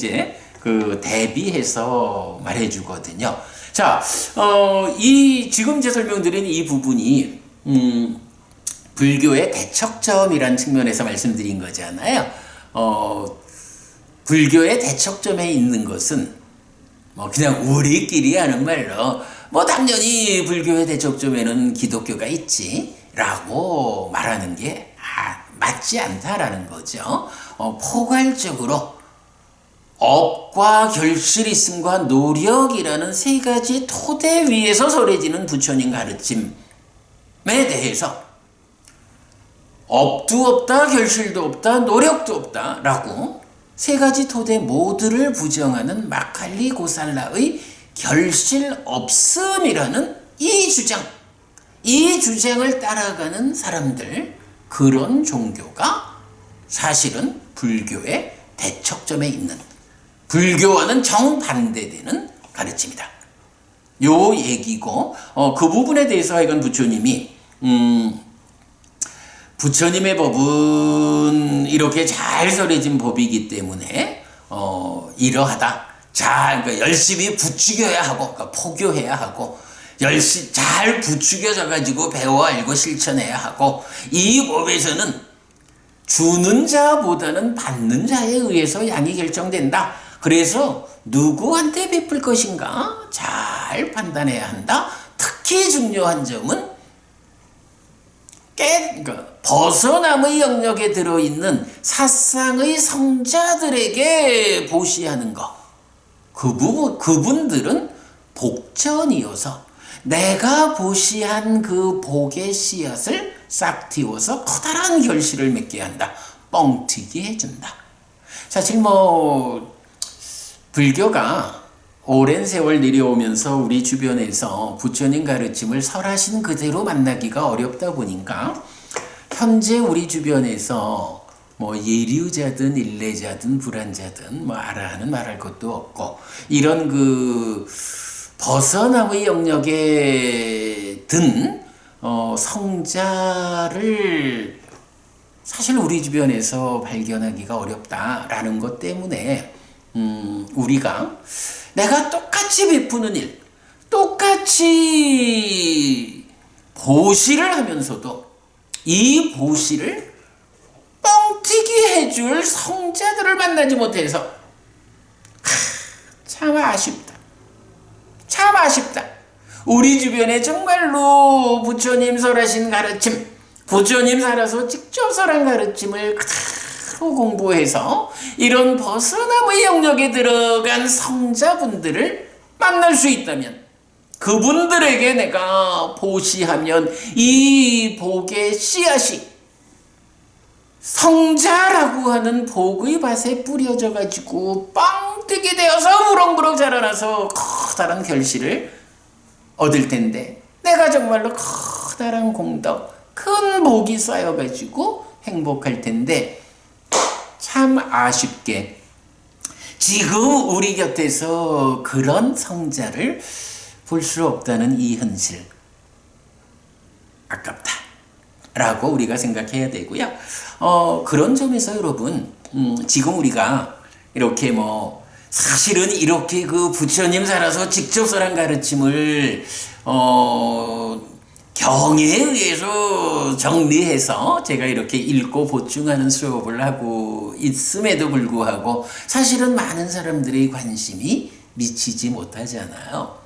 대비해서 말해주거든요. 자, 지금 이제 설명드린 이 부분이 불교의 대척점이란 측면에서 말씀드린 거잖아요. 불교의 대척점에 있는 것은 뭐 그냥 우리끼리 하는 말로 뭐 당연히 불교의 대척점에는 기독교가 있지라고 말하는 게 맞지 않다라는 거죠. 포괄적으로 업과 결실 있음과 노력이라는 세 가지 토대 위에서 설해지는 부처님 가르침에 대해서 업도 없다, 결실도 없다, 노력도 없다라고 세 가지 토대 모두를 부정하는 마칼리 고살라의 결실 없음이라는 이 주장을 따라가는 사람들, 그런 종교가 사실은 불교의 대척점에 있는, 불교와는 정반대되는 가르침이다. 요 얘기고, 그 부분에 대해서 하여간 부처님이 부처님의 법은 이렇게 잘 설해진 법이기 때문에 이러하다. 그러니까 열심히 부추겨야 하고, 그러니까 포교해야 하고, 열심히 잘 부추겨져 가지고 배워 알고 실천해야 하고, 이 법에서는 주는 자보다는 받는 자에 의해서 양이 결정된다. 그래서 누구한테 베풀 것인가 잘 판단해야 한다. 특히 중요한 점은 그러니까 벗어남의 영역에 들어있는 사상의 성자들에게 보시하는 것. 그분들은 복전이어서 내가 보시한 그 복의 씨앗을 싹 틔워서 커다란 결실을 맺게 한다. 뻥튀기 해준다. 사실 불교가 오랜 세월 내려오면서 우리 주변에서 부처님 가르침을 설하신 그대로 만나기가 어렵다 보니까 현재 우리 주변에서 예류자든 일례자든 불안자든 아라하는 말할 것도 없고, 이런 벗어남의 영역에 든 성자를 사실 우리 주변에서 발견하기가 어렵다라는 것 때문에 우리가 내가 똑같이 베푸는 일, 똑같이 보시를 하면서도 이 보시를 뻥튀기 해줄 성자들을 만나지 못해서 참 아쉽다. 참 아쉽다. 우리 주변에 정말로 부처님 설하신 가르침, 부처님 살아서 직접 설한 가르침을 그대로 공부해서 이런 벗어남의 영역에 들어간 성자분들을 만날 수 있다면, 그분들에게 내가 보시하면 이 복의 씨앗이 성자라고 하는 복의 밭에 뿌려져 가지고 뻥튀기 되어서 무럭무럭 자라나서 커다란 결실을 얻을 텐데, 내가 정말로 커다란 공덕, 큰 복이 쌓여 가지고 행복할 텐데, 참 아쉽게 지금 우리 곁에서 그런 성자를 볼 수 없다는 이 현실, 아깝다 라고 우리가 생각해야 되고요. 그런 점에서 여러분, 지금 우리가 이렇게 사실은 이렇게 그 부처님 살아서 직접 설한 가르침을 경에 의해서 정리해서 제가 이렇게 읽고 보충하는 수업을 하고 있음에도 불구하고 사실은 많은 사람들의 관심이 미치지 못하잖아요.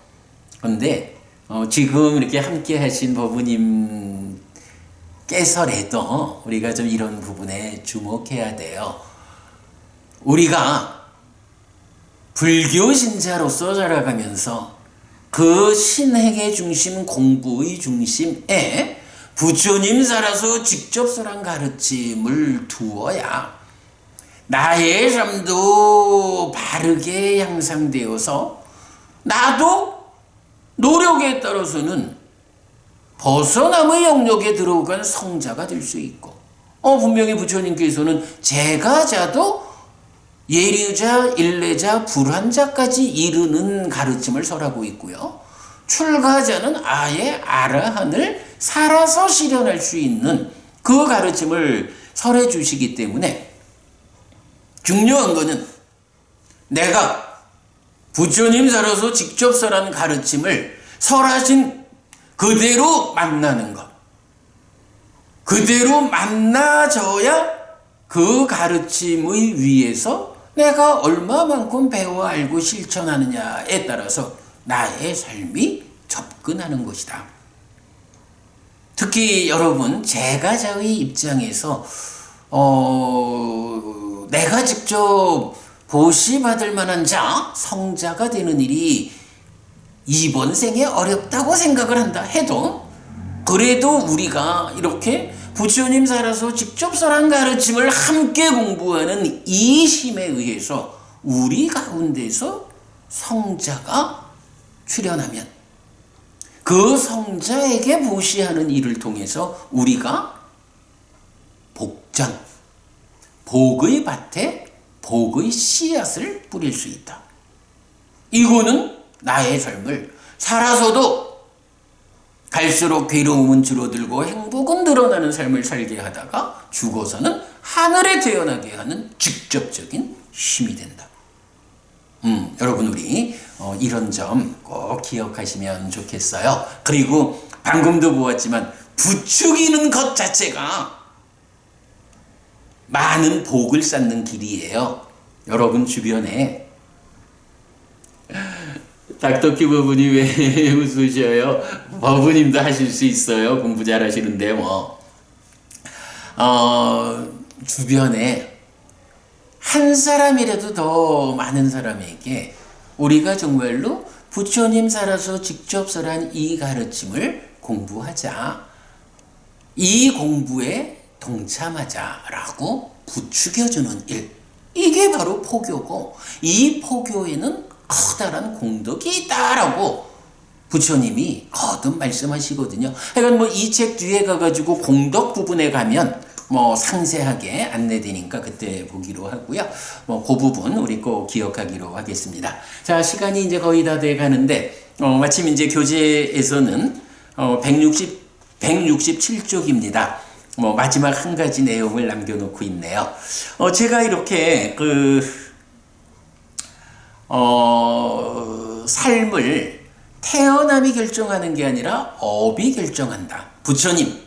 그런데 지금 이렇게 함께 하신 법부님께서라도 우리가 좀 이런 부분에 주목해야 돼요. 우리가 불교 신자로서 살아가면서 그 신행의 중심, 공부의 중심에 부처님 살아서 직접 설한 가르침을 두어야 나의 삶도 바르게 향상되어서 나도 노력에 따라서는 벗어남의 영역에 들어간 성자가 될 수 있고, 분명히 부처님께서는 제가자도 예류자, 일례자, 불환자까지 이르는 가르침을 설하고 있고요. 출가자는 아예 아라한을 살아서 실현할 수 있는 그 가르침을 설해 주시기 때문에, 중요한 것은 내가 부처님 살아서 직접 설한 가르침을 설하신 그대로 만나는 것. 그대로 만나져야 그 가르침의 위에서 내가 얼마만큼 배워 알고 실천하느냐에 따라서 나의 삶이 접근하는 것이다. 특히 여러분, 제가자의 입장에서 내가 직접 보시받을 만한 자, 성자가 되는 일이 이번 생에 어렵다고 생각을 한다 해도, 그래도 우리가 이렇게 부처님 살아서 직접 설한 가르침을 함께 공부하는 이 힘에 의해서 우리 가운데서 성자가 출현하면 그 성자에게 보시하는 일을 통해서 우리가 복장, 복의 밭에 복의 씨앗을 뿌릴 수 있다. 이거는 나의 삶을 살아서도 갈수록 괴로움은 줄어들고 행복은 늘어나는 삶을 살게 하다가 죽어서는 하늘에 태어나게 하는 직접적인 힘이 된다. 여러분, 우리 이런 점 꼭 기억하시면 좋겠어요. 그리고 방금도 보았지만 부추기는 것 자체가 많은 복을 쌓는 길이에요. 여러분 주변에 닥터키 부부님 왜 웃으셔요? 부부님도 하실 수 있어요. 공부 잘하시는데 뭐. 주변에 한 사람이라도 더 많은 사람에게 우리가 정말로 부처님 살아서 직접 설한 이 가르침을 공부하자, 이 공부에 동참하자라고 부추겨주는 일, 이게 바로 포교고, 이 포교에는 커다란 공덕이 있다라고 부처님이 거듭 말씀하시거든요. 하여간 뭐 이 책 뒤에 가가지고 공덕 부분에 가면 뭐 상세하게 안내되니까 그때 보기로 하고요. 뭐 그 부분 우리 꼭 기억하기로 하겠습니다. 자, 시간이 이제 거의 다 돼 가는데 마침 이제 교재에서는 167쪽입니다. 뭐 마지막 한 가지 내용을 남겨놓고 있네요. 제가 이렇게 삶을 태어남이 결정하는 게 아니라 업이 결정한다. 부처님,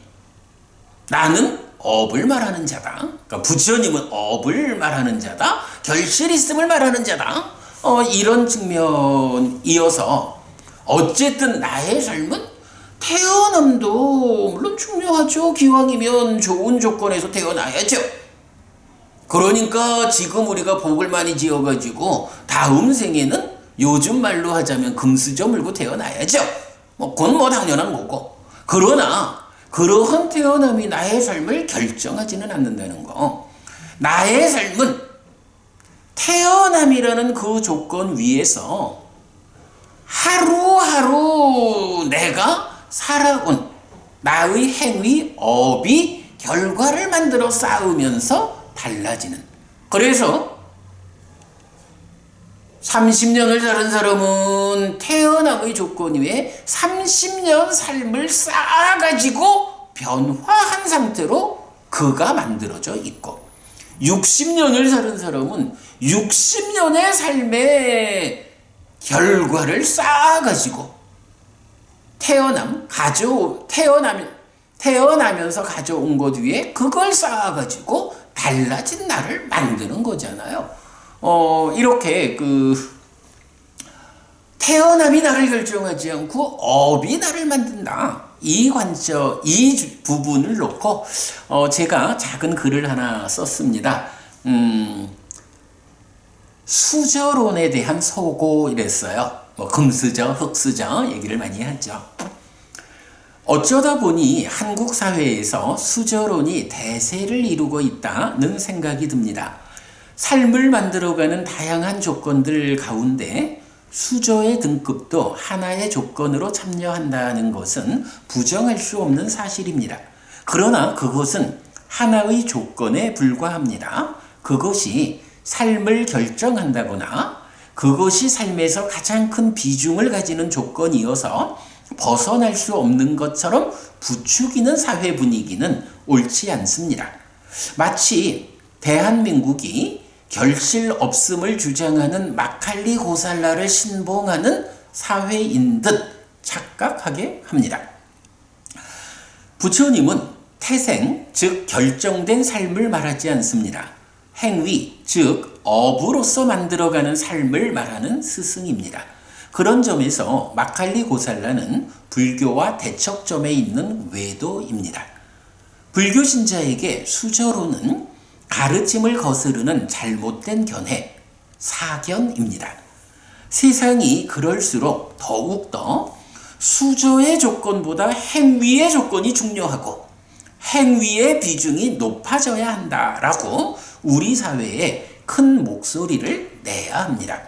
나는 업을 말하는 자다. 그러니까 부처님은 업을 말하는 자다. 결실 있음을 말하는 자다. 이런 측면이어서 어쨌든 나의 삶은 태어남도 물론 중요하죠. 기왕이면 좋은 조건에서 태어나야죠. 그러니까 지금 우리가 복을 많이 지어가지고 다음 생에는 요즘 말로 하자면 금수저 물고 태어나야죠. 그건 뭐 당연한 거고. 그러나 그러한 태어남이 나의 삶을 결정하지는 않는다는 거. 나의 삶은 태어남이라는 그 조건 위에서 하루하루 내가 살아온 나의 행위, 업이 결과를 만들어 쌓으면서 달라지는. 그래서 30년을 사는 사람은 태어남의 조건 위에 30년 삶을 쌓아가지고 변화한 상태로 그가 만들어져 있고, 60년을 사는 사람은 60년의 삶의 결과를 쌓아가지고 태어나면서 가져온 것 위에 그걸 쌓아가지고 달라진 나를 만드는 거잖아요. 이렇게 태어남이 나를 결정하지 않고 업이 나를 만든다. 이 관점, 이 부분을 놓고 제가 작은 글을 하나 썼습니다. 수저론에 대한 소고 이랬어요. 금수저, 흙수저 얘기를 많이 하죠. 어쩌다 보니 한국 사회에서 수저론이 대세를 이루고 있다는 생각이 듭니다. 삶을 만들어가는 다양한 조건들 가운데 수저의 등급도 하나의 조건으로 참여한다는 것은 부정할 수 없는 사실입니다. 그러나 그것은 하나의 조건에 불과합니다. 그것이 삶을 결정한다거나 그것이 삶에서 가장 큰 비중을 가지는 조건이어서 벗어날 수 없는 것처럼 부추기는 사회 분위기는 옳지 않습니다. 마치 대한민국이 결실 없음을 주장하는 마칼리 고살라를 신봉하는 사회인 듯 착각하게 합니다. 부처님은 태생, 즉 결정된 삶을 말하지 않습니다. 행위, 즉 업으로서 만들어가는 삶을 말하는 스승입니다. 그런 점에서 마칼리 고살라는 불교와 대척점에 있는 외도입니다. 불교 신자에게 수저로는 가르침을 거스르는 잘못된 견해, 사견입니다. 세상이 그럴수록 더욱더 수저의 조건보다 행위의 조건이 중요하고 행위의 비중이 높아져야 한다라고 우리 사회에 큰 목소리를 내야 합니다.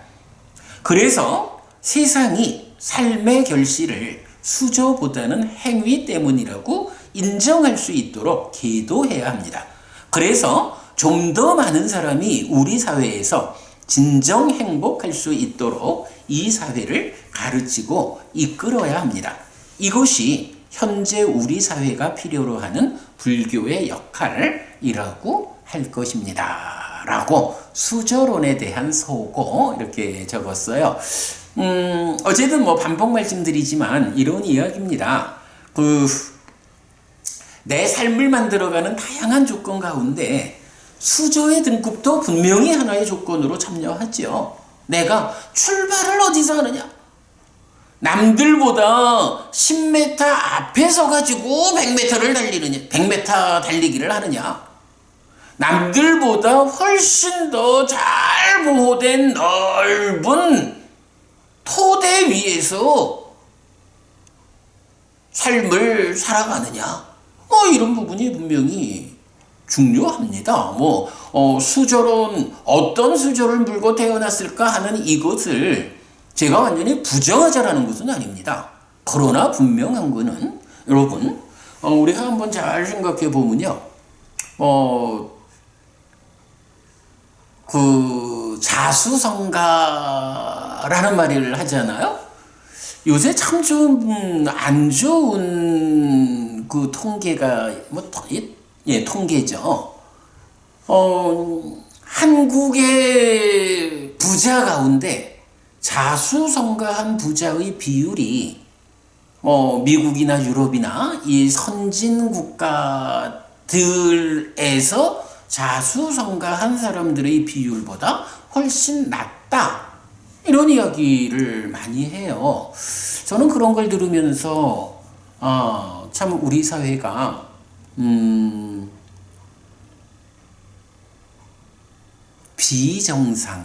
그래서 세상이 삶의 결실을 수저보다는 행위 때문이라고 인정할 수 있도록 계도해야 합니다. 그래서 좀 더 많은 사람이 우리 사회에서 진정 행복할 수 있도록 이 사회를 가르치고 이끌어야 합니다. 이것이 현재 우리 사회가 필요로 하는 불교의 역할이라고 할 것입니다. 라고 수저론에 대한 소고 이렇게 적었어요. 어쨌든 뭐 반복 말씀드리지만 이런 이야기입니다. 내 삶을 만들어가는 다양한 조건 가운데 수저의 등급도 분명히 하나의 조건으로 참여하죠. 내가 출발을 어디서 하느냐? 남들보다 10m 앞에 서가지고 100m를 달리느냐? 100m 달리기를 하느냐? 남들보다 훨씬 더 잘 보호된 넓은 토대 위에서 삶을 살아가느냐? 이런 부분이 분명히 중요합니다. 수저론, 어떤 수저를 물고 태어났을까 하는 이것을 제가 완전히 부정하자라는 것은 아닙니다. 그러나 분명한 거는, 여러분, 우리가 한번 잘 생각해 보면요. 자수성가라는 말을 하잖아요. 요새 참 좀 안 좋은 통계가, 통계죠. 한국의 부자 가운데 자수성가한 부자의 비율이 미국이나 유럽이나 이 선진 국가들에서 자수성가한 사람들의 비율보다 훨씬 낮다. 이런 이야기를 많이 해요. 저는 그런 걸 들으면서 참 우리 사회가 비정상을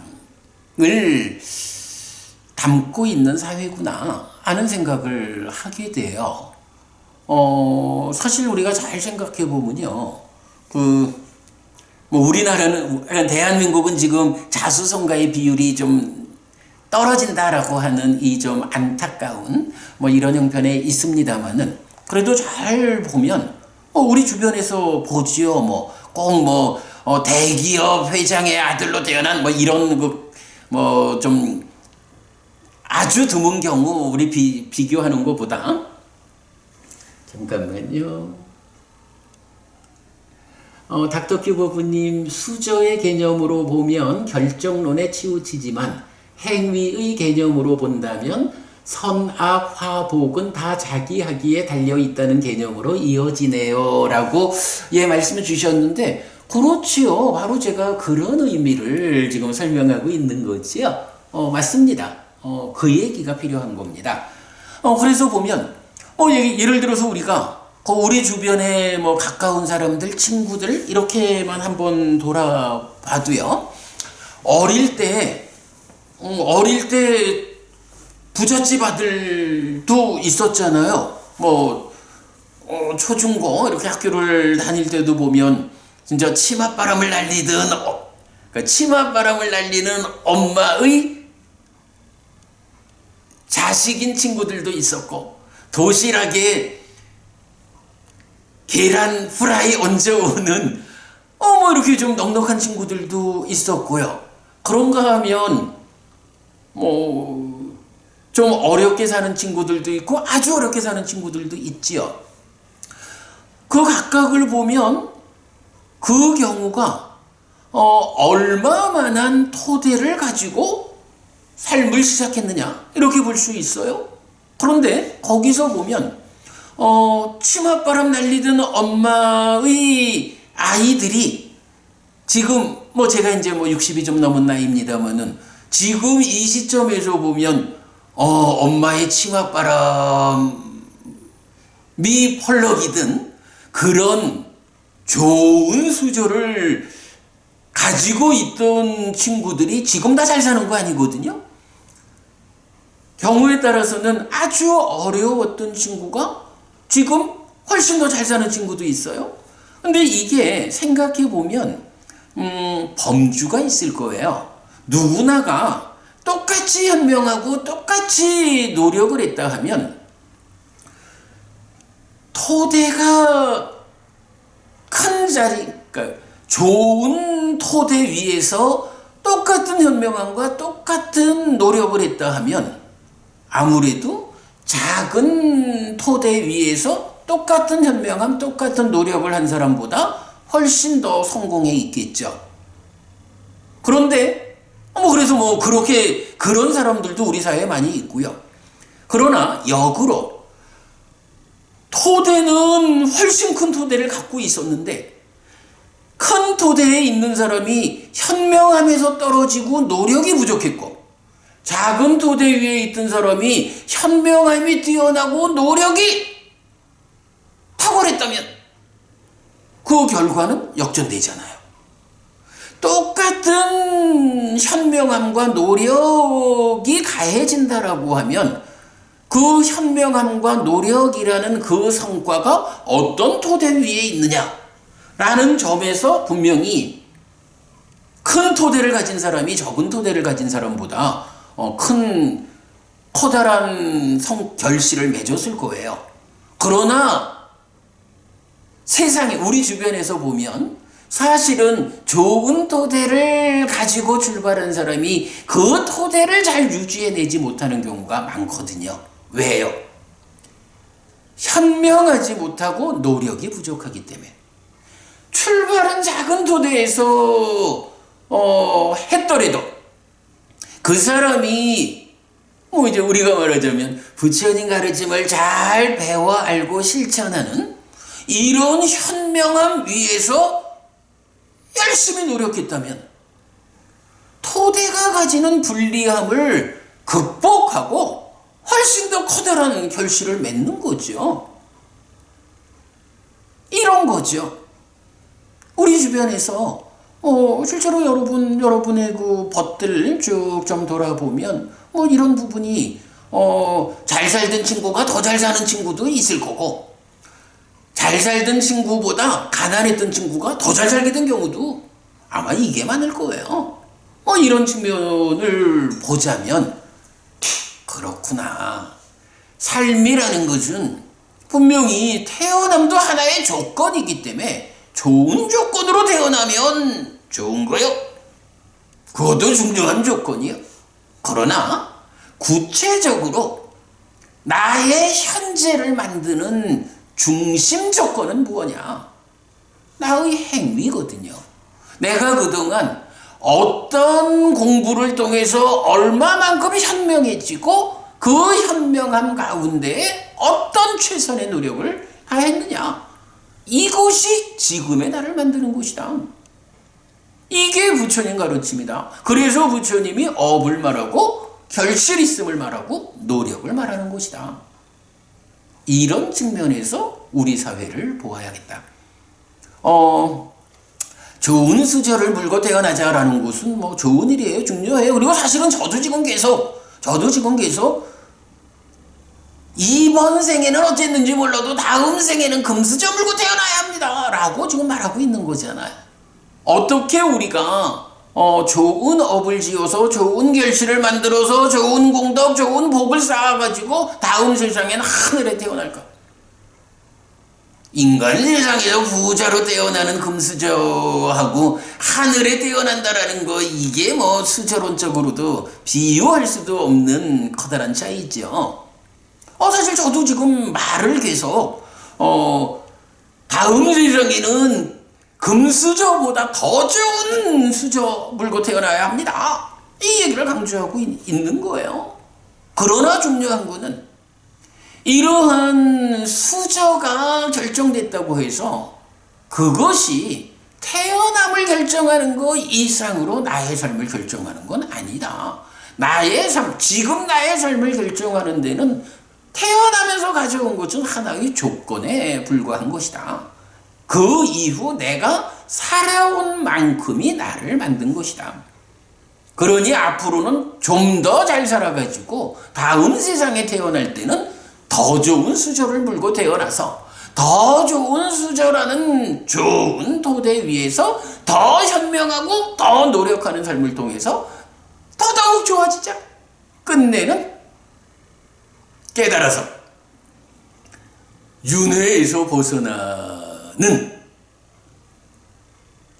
담고 있는 사회구나 하는 생각을 하게 돼요. 사실 우리가 잘 생각해 보면요, 우리나라는, 대한민국은 지금 자수성가의 비율이 좀 떨어진다라고 하는 이 좀 안타까운 이런 형편에 있습니다만은, 그래도 잘 보면 우리 주변에서 보지요. 꼭 대기업 회장의 아들로 태어난 이런 좀 아주 드문 경우 우리 비교하는 것보다, 잠깐만요. 닥터큐버브님, 수저의 개념으로 보면 결정론에 치우치지만 행위의 개념으로 본다면 선악 화복은 다 자기 하기에 달려있다는 개념으로 이어지네요 라고 말씀을 주셨는데, 그렇지요. 바로 제가 그런 의미를 지금 설명하고 있는 거지요. 맞습니다. 그 얘기가 필요한 겁니다. 그래서 보면 예를 들어서 우리가 우리 주변에 가까운 사람들, 친구들 이렇게만 한번 돌아봐도요, 어릴 때 부잣집 아들도 있었잖아요. 초중고 이렇게 학교를 다닐 때도 보면 진짜 치맛바람을 날리는 엄마의 자식인 친구들도 있었고, 도시락에 계란 프라이 얹어오는 이렇게 좀 넉넉한 친구들도 있었고요. 그런가 하면 좀 어렵게 사는 친구들도 있고 아주 어렵게 사는 친구들도 있지요. 그 각각을 보면 그 경우가 얼마만한 토대를 가지고 삶을 시작했느냐 이렇게 볼 수 있어요. 그런데 거기서 보면 치맛바람 날리던 엄마의 아이들이 지금 뭐 제가 이제 뭐 60이 좀 넘은 나이입니다만은 지금 이 시점에서 보면 엄마의 치맛바람이 펄럭이든 그런 좋은 수저를 가지고 있던 친구들이 지금 다 잘 사는 거 아니거든요. 경우에 따라서는 아주 어려웠던 친구가 지금 훨씬 더 잘 사는 친구도 있어요. 근데 이게 생각해 보면 범주가 있을 거예요. 누구나가 똑같이 현명하고 똑같이 노력을 했다 하면 토대가 큰 자리, 그러니까 좋은 토대 위에서 똑같은 현명함과 똑같은 노력을 했다 하면 아무래도 작은 토대 위에서 똑같은 현명함, 똑같은 노력을 한 사람보다 훨씬 더 성공해 있겠죠. 그런데 그래서 뭐 그렇게 그런 사람들도 우리 사회에 많이 있고요. 그러나 역으로 토대는 훨씬 큰 토대를 갖고 있었는데 큰 토대에 있는 사람이 현명함에서 떨어지고 노력이 부족했고 작은 토대 위에 있던 사람이 현명함이 뛰어나고 노력이 탁월했다면 그 결과는 역전되잖아요. 똑같은 현명함과 노력이 가해진다라고 하면 그 현명함과 노력이라는 그 성과가 어떤 토대 위에 있느냐라는 점에서 분명히 큰 토대를 가진 사람이 적은 토대를 가진 사람보다 큰 커다란 결실을 맺었을 거예요. 그러나 세상에 우리 주변에서 보면 사실은 좋은 토대를 가지고 출발한 사람이 그 토대를 잘 유지해내지 못하는 경우가 많거든요. 왜요? 현명하지 못하고 노력이 부족하기 때문에. 출발은 작은 토대에서 했더라도 그 사람이 이제 우리가 말하자면 부처님 가르침을 잘 배워 알고 실천하는 이런 현명함 위에서 열심히 노력했다면 토대가 가지는 불리함을 극복하고 훨씬 더 커다란 결실을 맺는 거죠. 이런 거죠. 우리 주변에서 실제로 여러분의 그 벗들 쭉 좀 돌아보면 이런 부분이 잘 살던 친구가 더 잘 사는 친구도 있을 거고 잘 살던 친구보다 가난했던 친구가 더 잘 살게 된 경우도 아마 이게 많을 거예요. 이런 측면을 보자면 그렇구나. 삶이라는 것은 분명히 태어남도 하나의 조건이기 때문에 좋은 조건으로 태어나면 좋은 거요. 그것도 중요한 조건이요. 그러나 구체적으로 나의 현재를 만드는 중심 조건은 무엇이냐? 나의 행위거든요. 내가 그동안 어떤 공부를 통해서 얼마만큼 현명해지고 그 현명함 가운데 어떤 최선의 노력을 하였느냐? 이것이 지금의 나를 만드는 것이다. 이게 부처님 가르침이다. 그래서 부처님이 업을 말하고 결실 있음을 말하고 노력을 말하는 것이다. 이런 측면에서 우리 사회를 보아야겠다. 좋은 수저를 물고 태어나자라는 것은 좋은 일이에요. 중요해요. 그리고 사실은 저도 지금 계속 이번 생에는 어쨌는지 몰라도 다음 생에는 금수저 물고 태어나야 합니다. 라고 지금 말하고 있는 거잖아요. 어떻게 우리가 좋은 업을 지어서 좋은 결실을 만들어서 좋은 공덕, 좋은 복을 쌓아가지고 다음 세상에는 하늘에 태어날까? 인간 세상에서 부자로 태어나는 금수저하고 하늘에 태어난다라는 거 이게 수저론적으로도 비유할 수도 없는 커다란 차이죠. 사실 저도 지금 말을 계속 다음 세상에는 금수저보다 더 좋은 수저 물고 태어나야 합니다. 이 얘기를 강조하고 있는 거예요. 그러나 중요한 거는 이러한 수저가 결정됐다고 해서 그것이 태어남을 결정하는 거 이상으로 나의 삶을 결정하는 건 아니다. 나의 삶, 지금 나의 삶을 결정하는 데는 태어나면서 가져온 것은 하나의 조건에 불과한 것이다. 그 이후 내가 살아온 만큼이 나를 만든 것이다. 그러니 앞으로는 좀 더 잘 살아가지고 다음 세상에 태어날 때는 더 좋은 수저를 물고 태어나서 더 좋은 수저라는 좋은 토대 위에서 더 현명하고 더 노력하는 삶을 통해서 더더욱 좋아지자. 끝내는 깨달아서 윤회에서 벗어나는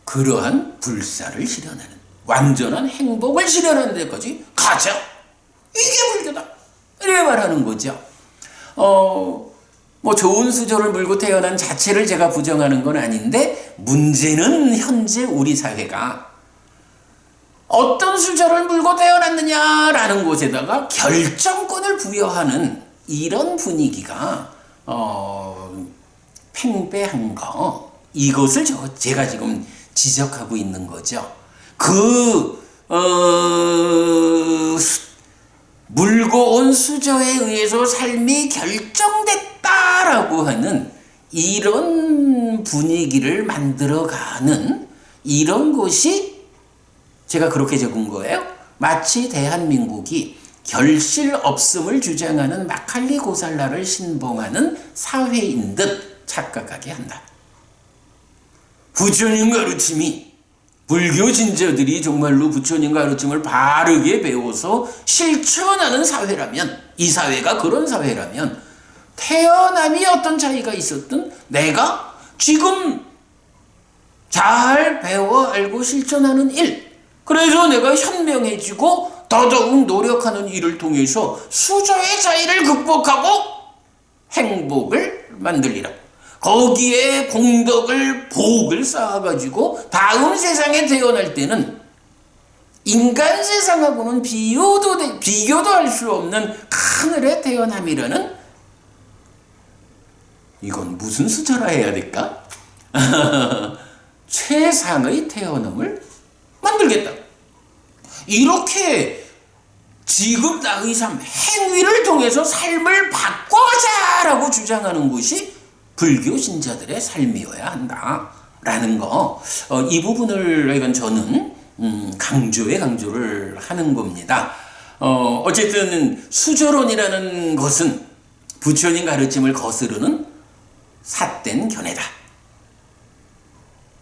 그러한 불사를 실현하는 완전한 행복을 실현하는 데까지 가자. 이게 불교다. 이렇게 말하는 거죠. 뭐 좋은 수저를 물고 태어난 자체를 제가 부정하는 건 아닌데 문제는 현재 우리 사회가 어떤 수저를 물고 태어났느냐라는 곳에다가 결정권을 부여하는 이런 분위기가 팽배한 거, 이것을 제가 지금 지적하고 있는 거죠. 물고 온 수저에 의해서 삶이 결정됐다라고 하는 이런 분위기를 만들어가는 이런 것이 제가 그렇게 적은 거예요. 마치 대한민국이 결실 없음을 주장하는 마칼리 고살라를 신봉하는 사회인 듯 착각하게 한다. 부처님 가르침이 불교 신자들이 정말로 부처님 가르침을 바르게 배워서 실천하는 사회라면, 이 사회가 그런 사회라면 태어남이 어떤 차이가 있었든 내가 지금 잘 배워 알고 실천하는 일, 그래서 내가 현명해지고 더더욱 노력하는 일을 통해서 수저의 차이를 극복하고 행복을 만들리라. 거기에 공덕을, 복을 쌓아가지고 다음 세상에 태어날 때는 인간 세상하고는 비교도 할 수 없는 하늘의 태어남이라는, 이건 무슨 수저라 해야 될까? 최상의 태어남을 만들겠다. 이렇게 지금 나의 삶, 행위를 통해서 삶을 바꿔가자라고 주장하는 것이 불교 신자들의 삶이어야 한다라는 거, 이 부분을 이건 저는 강조를 하는 겁니다. 어쨌든 수저론이라는 것은 부처님 가르침을 거스르는 삿된 견해다.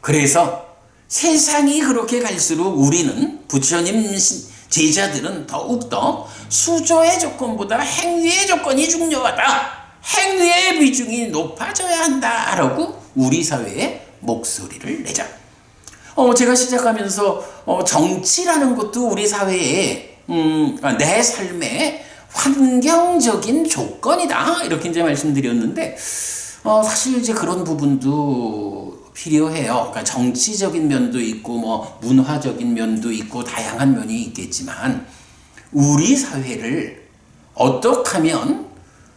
그래서 세상이 그렇게 갈수록 우리는, 부처님 제자들은 더욱더 수저의 조건보다 행위의 조건이 중요하다. 행위의 비중이 높아져야 한다라고 우리 사회에 목소리를 내자. 제가 시작하면서 정치라는 것도 우리 사회에 내 삶의 환경적인 조건이다 이렇게 이제 말씀드렸는데, 사실 이제 그런 부분도 필요해요. 그러니까 정치적인 면도 있고 뭐 문화적인 면도 있고 다양한 면이 있겠지만 우리 사회를 어떻게 하면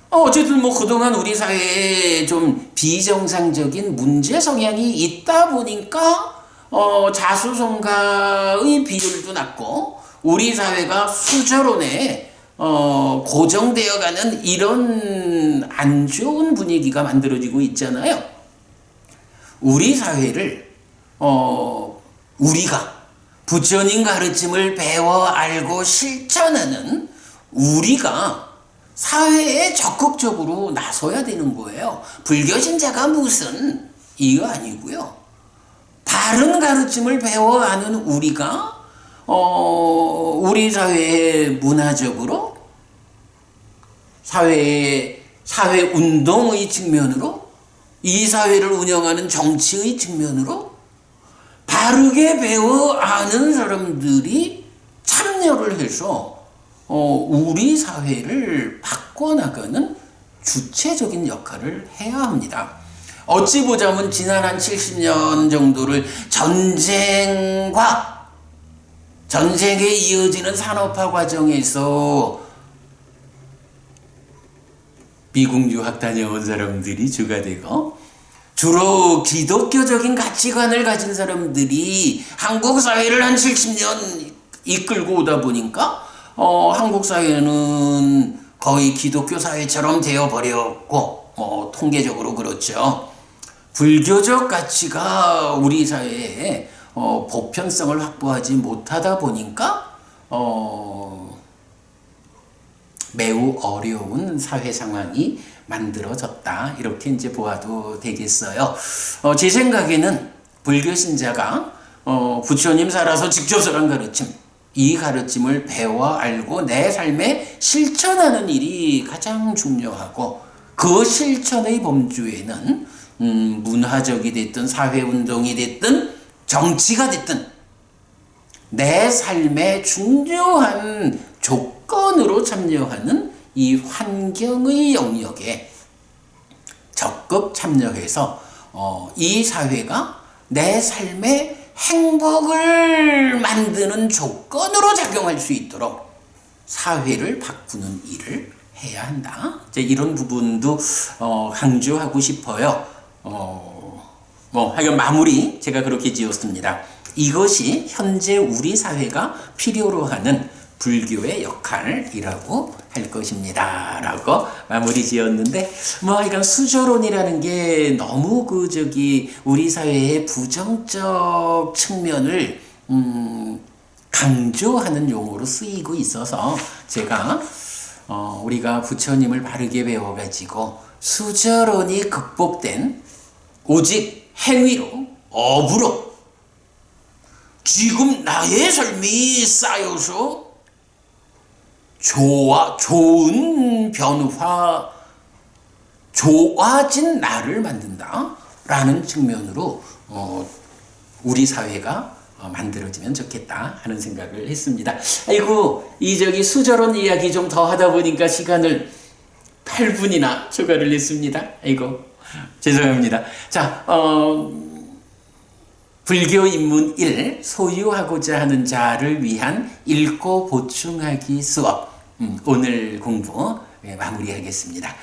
어쨌든 뭐 그동안 우리 사회에 좀 비정상적인 문제 성향이 있다 보니까 자수성가의 비율도 낮고 우리 사회가 수저론에 고정되어가는 이런 안 좋은 분위기가 만들어지고 있잖아요. 우리 사회를 우리가 부처님 가르침을 배워 알고 실천하는 우리가 사회에 적극적으로 나서야 되는 거예요. 불교 신자가 무슨 이거 아니고요. 바른 가르침을 배워 아는 우리가 우리 사회의 문화적으로 사회 운동의 측면으로 이 사회를 운영하는 정치의 측면으로 바르게 배워 아는 사람들이 참여를 해서 우리 사회를 바꿔나가는 주체적인 역할을 해야 합니다. 어찌 보자면 지난 한 70년 정도를 전쟁에 이어지는 산업화 과정에서 미국 유학 다녀온 사람들이 주가 되고 주로 기독교적인 가치관을 가진 사람들이 한국 사회를 한 70년 이끌고 오다 보니까 한국 사회는 거의 기독교 사회처럼 되어버렸고 통계적으로 그렇죠. 불교적 가치가 우리 사회에 보편성을 확보하지 못하다 보니까 매우 어려운 사회 상황이 만들어졌다. 이렇게 이제 보아도 되겠어요. 제 생각에는 불교 신자가 부처님 살아서 직접 설한 가르침, 이 가르침을 배워 알고 내 삶에 실천하는 일이 가장 중요하고, 그 실천의 범주에는 문화적이 됐든 사회운동이 됐든 정치가 됐든 내 삶의 중요한 조건으로 참여하는 이 환경의 영역에 적극 참여해서 이 사회가 내 삶의 행복을 만드는 조건으로 작용할 수 있도록 사회를 바꾸는 일을 해야 한다. 이제 이런 부분도 강조하고 싶어요. 하여간 마무리 제가 그렇게 지었습니다. 이것이 현재 우리 사회가 필요로 하는 불교의 역할이라고 할 것입니다. 라고 마무리 지었는데, 하여간 수저론이라는 게 너무 우리 사회의 부정적 측면을 강조하는 용어로 쓰이고 있어서 제가 우리가 부처님을 바르게 배워가지고 수저론이 극복된 오직 행위로, 업으로 지금 나의 삶이 쌓여서 좋은 변화, 좋아진 나를 만든다 라는 측면으로 우리 사회가 만들어지면 좋겠다 하는 생각을 했습니다. 아이고, 수저론 이야기 좀 더 하다 보니까 시간을 8분이나 초과를 했습니다. 아이고, 죄송합니다. 자, 불교 입문 1, 소유하고자 하는 자를 위한 읽고 보충하기 수업, 오늘 공부 마무리하겠습니다.